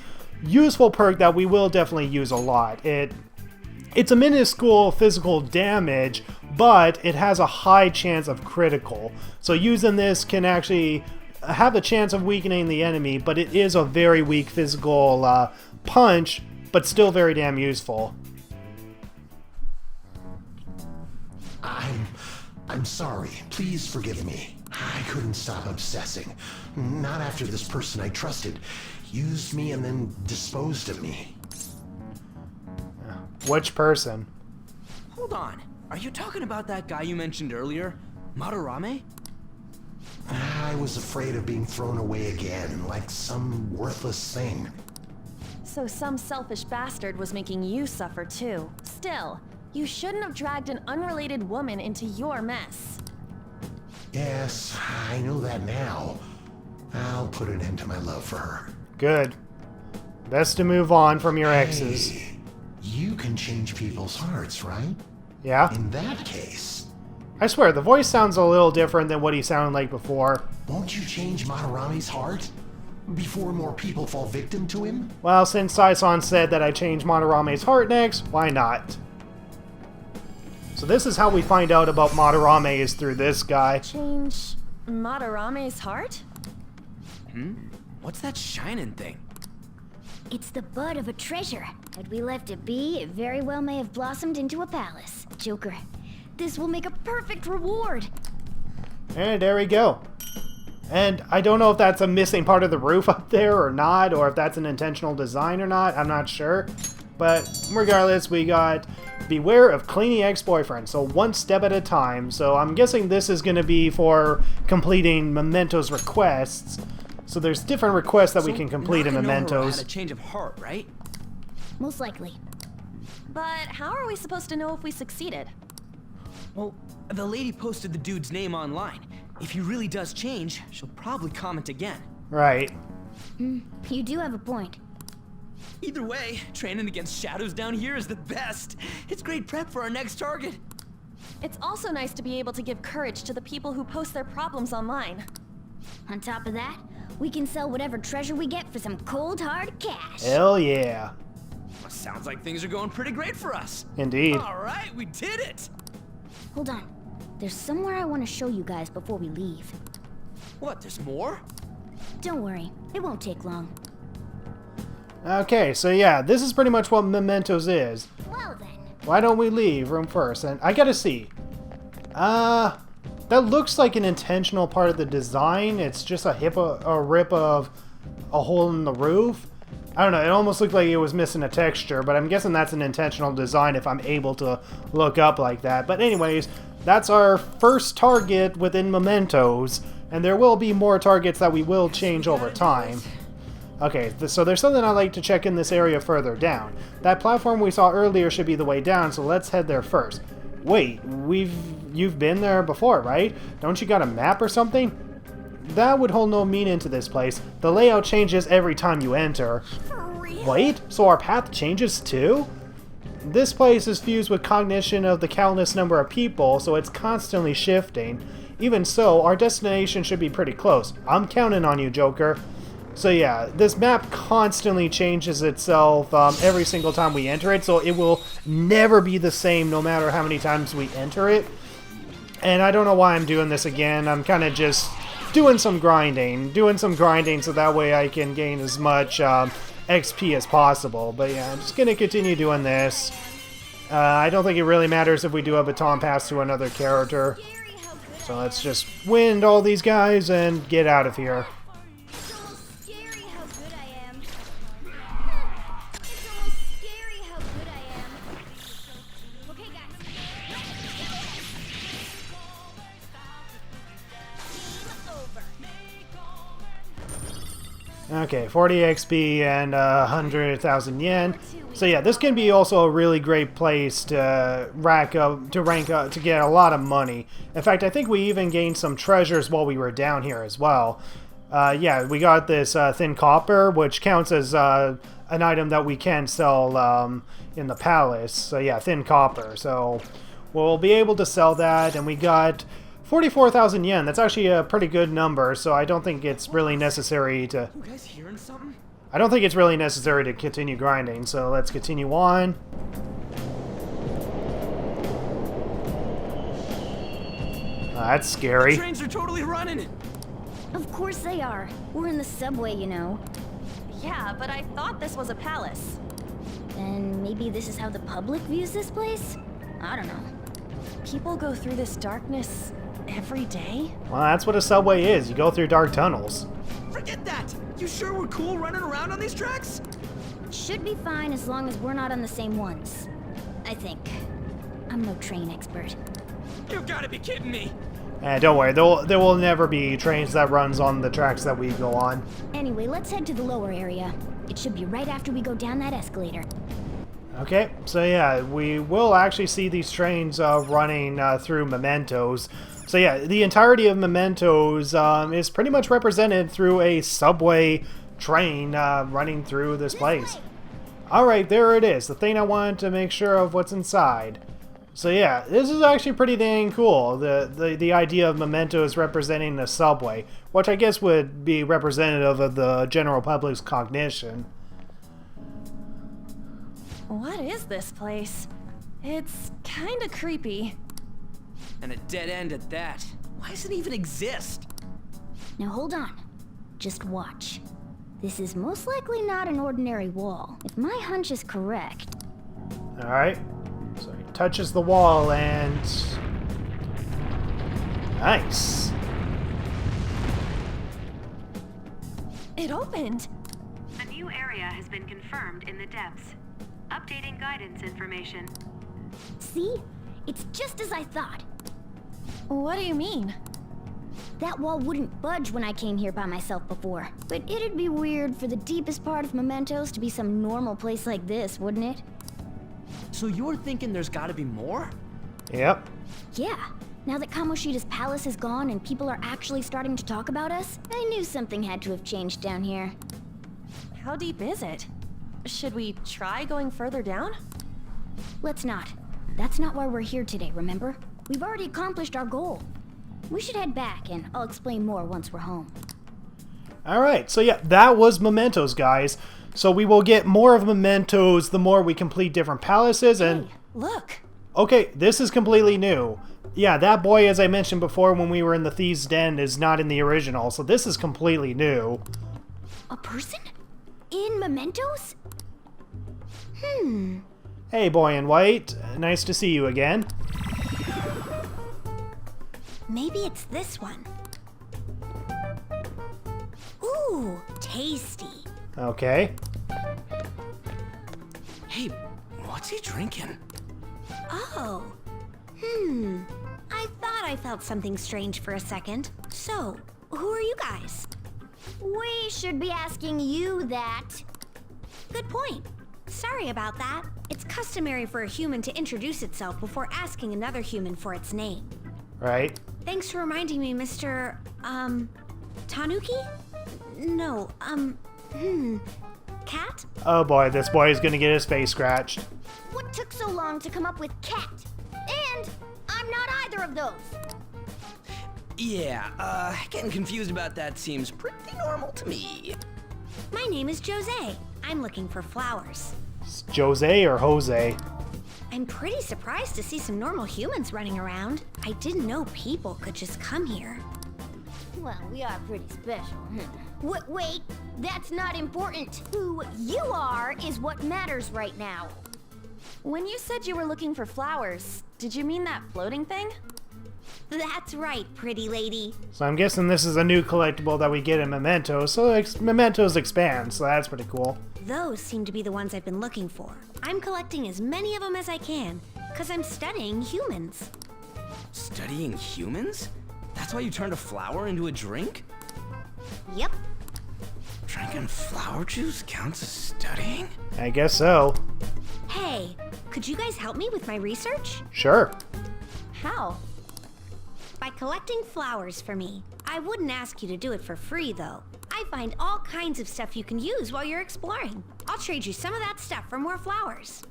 useful perk that we will definitely use a lot. It's a minuscule physical damage, but it has a high chance of critical. So using this can actually have a chance of weakening the enemy, but it is a very weak physical punch, but still very damn useful. I'm sorry. Please forgive me. I couldn't stop obsessing. Not after this person I trusted used me and then disposed of me. Which person? Hold on. Are you talking about that guy you mentioned earlier? Madarame? I was afraid of being thrown away again, like some worthless thing. So some selfish bastard was making you suffer too. Still, you shouldn't have dragged an unrelated woman into your mess. Yes, I know that now. I'll put an end to my love for her. Good. Best to move on from your exes. Hey, you can change people's hearts, right? Yeah? In that case... I swear, the voice sounds a little different than what he sounded like before. Won't you change Madarame's heart? Before more people fall victim to him? Well, since Saison said that I changed Madarame's heart next, why not? So this is how we find out about Madarame, is through this guy. Change Madarame's heart? What's that shining thing? It's the bud of a treasure. Had we left it be, it very well may have blossomed into a palace. Joker, this will make a perfect reward. And there we go. And I don't know if that's a missing part of the roof up there or not, or if that's an intentional design or not. I'm not sure. But regardless, we got Beware of Cleaning Ex-Boyfriend. So one step at a time. So I'm guessing this is going to be for completing Mementos requests. So there's different requests that we can complete in Mementos. Had a change of heart, right? Most likely. But how are we supposed to know if we succeeded? Well, the lady posted the dude's name online. If he really does change, she'll probably comment again. Right. You do have a point. Either way, training against shadows down here is the best. It's great prep for our next target. It's also nice to be able to give courage to the people who post their problems online. On top of that, we can sell whatever treasure we get for some cold hard cash. Hell yeah. Well, sounds like things are going pretty great for us. Indeed. All right, we did it. Hold on. There's somewhere I want to show you guys before we leave. What, there's more? Don't worry, it won't take long. Okay, so yeah, this is pretty much what Mementos is. Well then. Why don't we leave room first? And I gotta see. That looks like an intentional part of the design. It's just a rip of a hole in the roof. I don't know, it almost looked like it was missing a texture, but I'm guessing that's an intentional design if I'm able to look up like that. But anyways, that's our first target within Mementos, and there will be more targets that we will change over time. Okay, so there's something I'd like to check in this area further down. That platform we saw earlier should be the way down, so let's head there first. Wait, you've been there before, right? Don't you got a map or something? That would hold no meaning to this place. The layout changes every time you enter. Wait, so our path changes too? This place is fused with cognition of the countless number of people, so it's constantly shifting. Even so, our destination should be pretty close. I'm counting on you, Joker. So yeah, this map constantly changes itself every single time we enter it, so it will never be the same no matter how many times we enter it. And I don't know why I'm doing this again. I'm kind of just doing some grinding so that way I can gain as much XP as possible. But yeah, I'm just going to continue doing this. I don't think it really matters if we do a baton pass to another character. So let's just wind all these guys and get out of here. Okay, 40 XP and 100,000 yen. So yeah, this can be also a really great place to rank up, to get a lot of money. In fact, I think we even gained some treasures while we were down here as well. Yeah, we got this thin copper, which counts as an item that we can sell in the palace. So yeah, thin copper. So we'll be able to sell that, and we got 44,000 yen. That's actually a pretty good number, so I don't think it's really necessary to... You guys hearing something? I don't think it's really necessary to continue grinding, so let's continue on. That's scary. The trains are totally running! Of course they are. We're in the subway, you know. Yeah, but I thought this was a palace. Then maybe this is how the public views this place? I don't know. People go through this darkness every day? Well, that's what a subway is. You go through dark tunnels. Forget that! You sure we're cool running around on these tracks? Should be fine as long as we're not on the same ones. I think. I'm no train expert. You gotta be kidding me! Don't worry, there will never be trains that runs on the tracks that we go on. Anyway, let's head to the lower area. It should be right after we go down that escalator. Okay, so yeah, we will actually see these trains running through Mementos. So yeah, the entirety of Mementos is pretty much represented through a subway train running through this place. Alright, there it is, the thing I wanted to make sure of what's inside. So yeah, this is actually pretty dang cool, the idea of Mementos representing the subway, which I guess would be representative of the general public's cognition. What is this place? It's kinda creepy. And a dead end at that. Why does it even exist? Now hold on. Just watch. This is most likely not an ordinary wall, if my hunch is correct. Alright. So he touches the wall and... Nice. It opened. A new area has been confirmed in the depths. Updating guidance information. See? It's just as I thought. What do you mean? That wall wouldn't budge when I came here by myself before. But it'd be weird for the deepest part of Mementos to be some normal place like this, wouldn't it? So you're thinking there's gotta be more? Yep. Yeah. Now that Kamoshida's palace is gone and people are actually starting to talk about us, I knew something had to have changed down here. How deep is it? Should we try going further down? Let's not. That's not why we're here today, remember? We've already accomplished our goal. We should head back, and I'll explain more once we're home. Alright, so yeah, that was Mementos, guys. So we will get more of Mementos the more we complete different palaces, and... Hey, look! Okay, this is completely new. Yeah, that boy, as I mentioned before when we were in the Thieves' Den, is not in the original, so this is completely new. A person? In Mementos? Hey, boy in white. Nice to see you again. Maybe it's this one. Ooh, tasty. Okay. Hey, what's he drinking? Oh. I thought I felt something strange for a second. So, who are you guys? We should be asking you that. Good point. Sorry about that. It's customary for a human to introduce itself before asking another human for its name. Right? Thanks for reminding me, Mr. Tanuki? No, Cat? Oh boy, this boy is gonna get his face scratched. What took so long to come up with cat? And I'm not either of those. Yeah, getting confused about that seems pretty normal to me. My name is Jose. I'm looking for flowers. It's Jose or Jose? I'm pretty surprised to see some normal humans running around. I didn't know people could just come here. Well, we are pretty special. Wait, that's not important. Who you are is what matters right now. When you said you were looking for flowers, did you mean that floating thing? That's right, pretty lady. So I'm guessing this is a new collectible that we get in Mementos, so Mementos expand, so that's pretty cool. Those seem to be the ones I've been looking for. I'm collecting as many of them as I can, because I'm studying humans. Studying humans? That's why you turned a flower into a drink? Yep. Drinking flower juice counts as studying? I guess so. Hey, could you guys help me with my research? Sure. How? By collecting flowers for me. I wouldn't ask you to do it for free, though. I find all kinds of stuff you can use while you're exploring. I'll trade you some of that stuff for more flowers.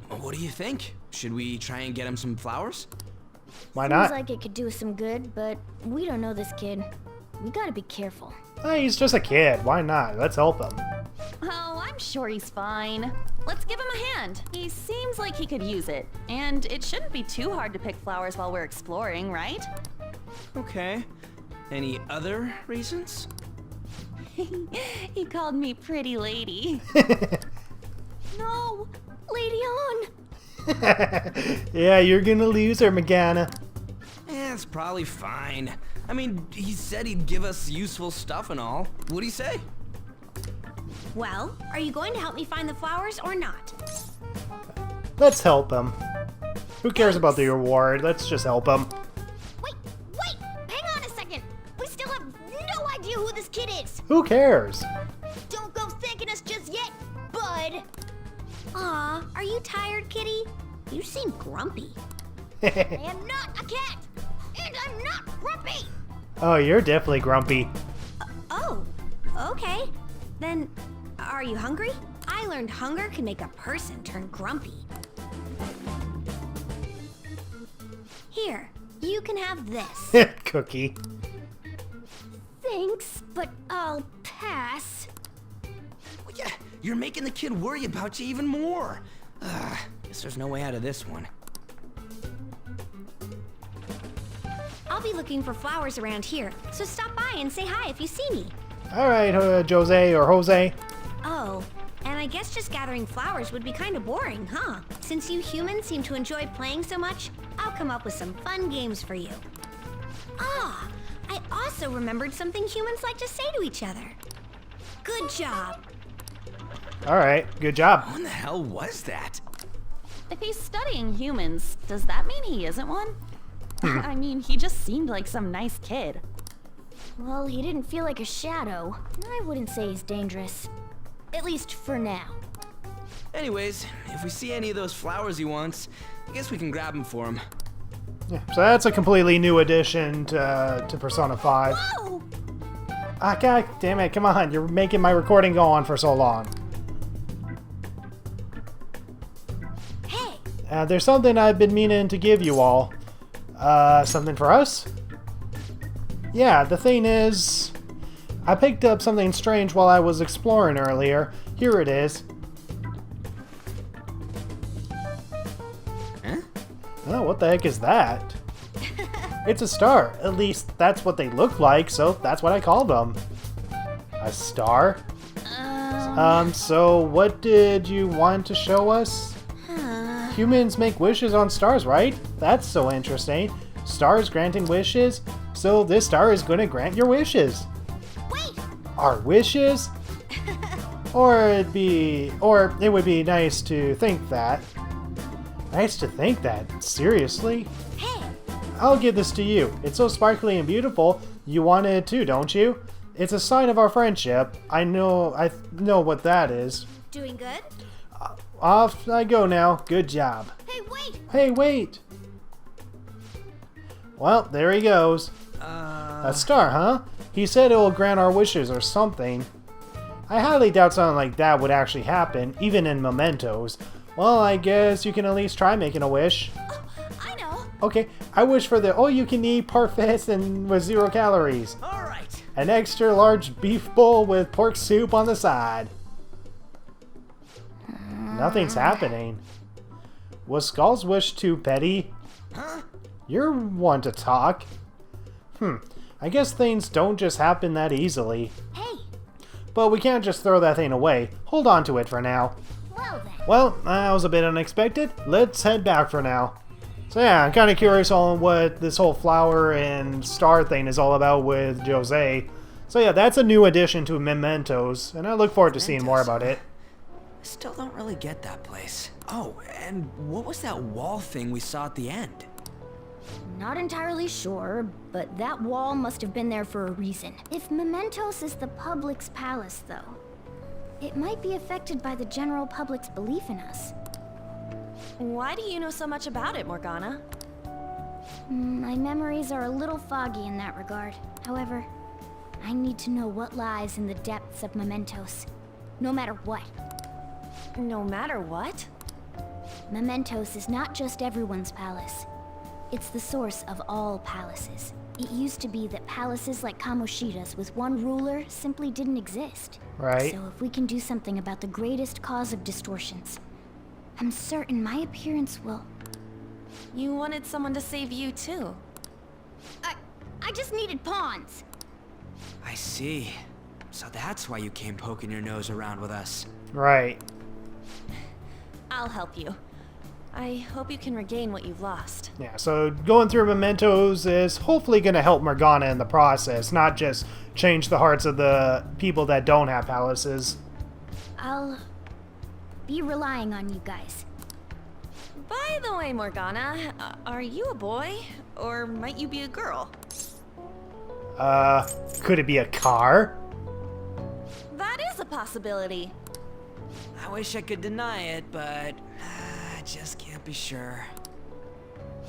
Well, what do you think? Should we try and get him some flowers? Why not? Seems like it could do us some good, but we don't know this kid. We gotta be careful. He's just a kid. Why not? Let's help him. Oh, I'm sure he's fine. Let's give him a hand. He seems like he could use it. And it shouldn't be too hard to pick flowers while we're exploring, right? Okay. Any other reasons? He called me pretty lady. No, Lady on. Yeah, you're gonna lose her, Magana. It's probably fine. I mean, he said he'd give us useful stuff and all. What'd he say? Well, are you going to help me find the flowers or not? Let's help him. Who cares about the reward? Let's just help him. Wait! Hang on a second! We still have no idea who this kid is! Who cares? Don't go thanking us just yet, bud! Aw, are you tired, kitty? You seem grumpy. I am not a cat! And I'm not grumpy! Oh, you're definitely grumpy. Oh, okay. Then, are you hungry? I learned hunger can make a person turn grumpy. Here, you can have this. Cookie. Thanks, but I'll pass. Well, yeah, you're making the kid worry about you even more. Guess there's no way out of this one. I'll be looking for flowers around here, so stop by and say hi if you see me. Alright, Jose or Jose. Oh, and I guess just gathering flowers would be kind of boring, huh? Since you humans seem to enjoy playing so much, I'll come up with some fun games for you. Ah, I also remembered something humans like to say to each other. Good job. Alright, good job. What the hell was that? If he's studying humans, does that mean he isn't one? I mean, he just seemed like some nice kid. Well, he didn't feel like a shadow. I wouldn't say he's dangerous. At least for now. Anyways, if we see any of those flowers he wants, I guess we can grab them for him. Yeah, so that's a completely new addition to Persona 5. Whoa! Ah, god damn it, come on, you're making my recording go on for so long. Hey! There's something I've been meaning to give you all. Something for us? Yeah, the thing is, I picked up something strange while I was exploring earlier. Here it is. Huh? Oh, what the heck is that? It's a star. At least that's what they look like, so that's what I call them. A star? So what did you want to show us? Humans make wishes on stars, right? That's so interesting. Stars granting wishes? So this star is going to grant your wishes. Wait! Our wishes? Or it would be nice to think that. Nice to think that? Seriously? Hey! I'll give this to you. It's so sparkly and beautiful. You want it too, don't you? It's a sign of our friendship. I know what that is. Doing good? Off I go now. Good job. Hey, wait! Hey, wait! Well, there he goes. A star, huh? He said it will grant our wishes or something. I highly doubt something like that would actually happen, even in Mementos. Well, I guess you can at least try making a wish. Oh, I know. Okay, I wish for the all-you-can-eat parfaits and with 0 calories. All right. An extra large beef bowl with pork soup on the side. Nothing's happening. Was Skull's wish too petty? Huh? You're one to talk. I guess things don't just happen that easily. Hey! But we can't just throw that thing away. Hold on to it for now. Well then. Well, that was a bit unexpected. Let's head back for now. So yeah, I'm kind of curious on what this whole flower and star thing is all about with Jose. So yeah, that's a new addition to Mementos, and I look forward to seeing more about it. Still don't really get that place. Oh, and what was that wall thing we saw at the end? Not entirely sure, but that wall must have been there for a reason. If Mementos is the public's palace, though, it might be affected by the general public's belief in us. Why do you know so much about it, Morgana? My memories are a little foggy in that regard. However, I need to know what lies in the depths of Mementos, no matter what. No matter what? Mementos is not just everyone's palace. It's the source of all palaces. It used to be that palaces like Kamoshida's with one ruler simply didn't exist. Right. So if we can do something about the greatest cause of distortions, I'm certain my appearance will... You wanted someone to save you, too. I just needed pawns. I see. So that's why you came poking your nose around with us. Right. I'll help you. I hope you can regain what you've lost. Yeah, so going through Mementos is hopefully going to help Morgana in the process, not just change the hearts of the people that don't have palaces. I'll be relying on you guys. By the way, Morgana, are you a boy? Or might you be a girl? Could it be a car? That is a possibility. I wish I could deny it, but I just can't be sure.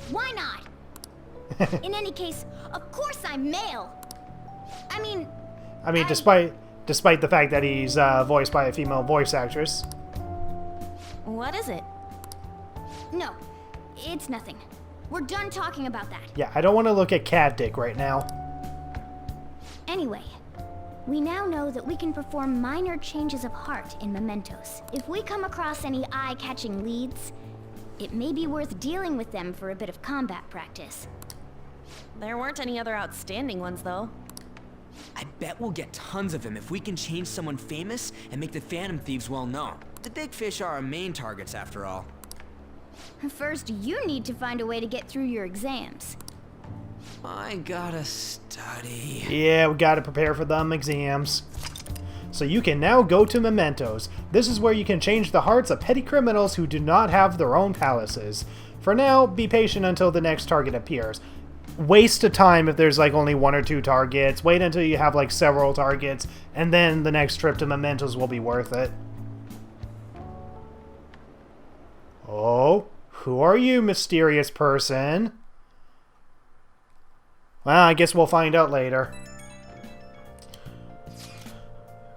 Why not? In any case, of course I'm male. I mean, despite the fact that he's voiced by a female voice actress. What is it? No, it's nothing. We're done talking about that. Yeah, I don't want to look at cat dick right now. Anyway, we now know that we can perform minor changes of heart in Mementos. If we come across any eye-catching leads, it may be worth dealing with them for a bit of combat practice. There weren't any other outstanding ones, though. I bet we'll get tons of them if we can change someone famous and make the Phantom Thieves well known. The big fish are our main targets, after all. First, you need to find a way to get through your exams. I gotta study. Yeah, we gotta prepare for them exams. So you can now go to Mementos. This is where you can change the hearts of petty criminals who do not have their own palaces. For now, be patient until the next target appears. Waste of time if there's like only 1 or 2 targets. Wait until you have like several targets, and then the next trip to Mementos will be worth it. Oh, who are you, mysterious person? Well, I guess we'll find out later.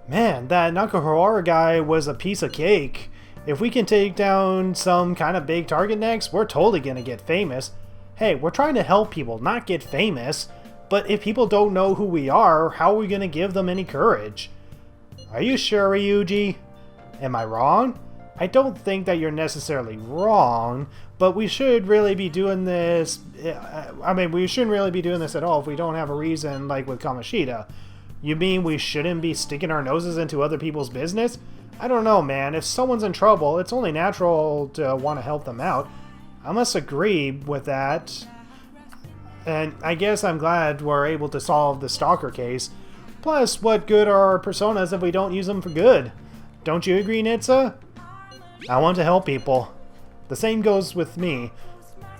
Man, that Nakahara guy was a piece of cake. If we can take down some kind of big target next, we're totally gonna get famous. Hey, we're trying to help people, not get famous. But if people don't know who we are, how are we gonna give them any courage? Are you sure, Ryuji? Am I wrong? I don't think that you're necessarily wrong, but we should really be doing this... we shouldn't really be doing this at all if we don't have a reason, like with Kamoshida. You mean we shouldn't be sticking our noses into other people's business? I don't know, man. If someone's in trouble, it's only natural to want to help them out. I must agree with that. And I guess I'm glad we're able to solve the stalker case. Plus, what good are our personas if we don't use them for good? Don't you agree, Nitsa? I want to help people. The same goes with me.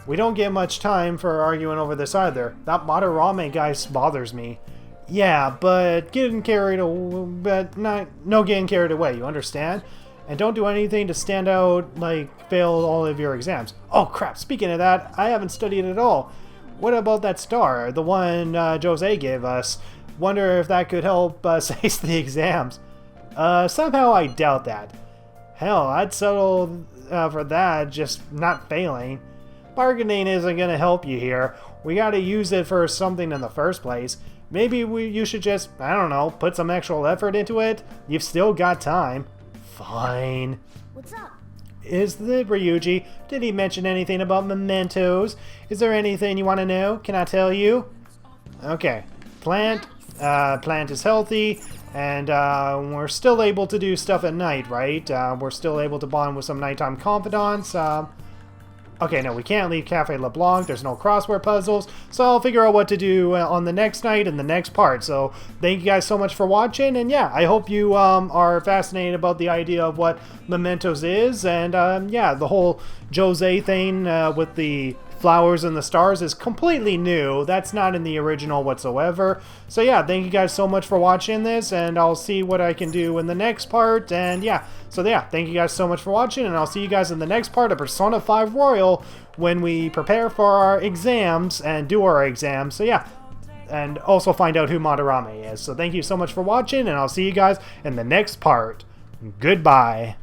We don't get much time for arguing over this either. That Madarame guy bothers me. Yeah, but getting carried away, no getting carried away, you understand? And don't do anything to stand out like fail all of your exams. Oh crap, speaking of that, I haven't studied at all. What about that star, the one Jose gave us? Wonder if that could help us ace the exams. Somehow I doubt that. Hell, I'd settle for that, just not failing. Bargaining isn't gonna help you here. We gotta use it for something in the first place. Maybe you should just, I don't know, put some actual effort into it? You've still got time. Fine. What's up? Is the Ryuji? Did he mention anything about mementos? Is there anything you want to know? Can I tell you? Okay. Plant is healthy, and we're still able to do stuff at night, right? We're still able to bond with some nighttime confidants. Okay, no, we can't leave Cafe LeBlanc. There's no crossword puzzles, so I'll figure out what to do on the next night in the next part. So thank you guys so much for watching, and yeah, I hope you are fascinated about the idea of what Mementos is, and yeah, the whole Jose thing with the flowers and the stars is completely new. That's not in the original whatsoever. So yeah, thank you guys so much for watching this, and I'll see what I can do in the next part. And yeah, so yeah, thank you guys so much for watching, and I'll see you guys in the next part of Persona 5 Royal when we prepare for our exams and do our exams. So yeah, and also find out who Madarame is. So thank you so much for watching, and I'll see you guys in the next part. Goodbye.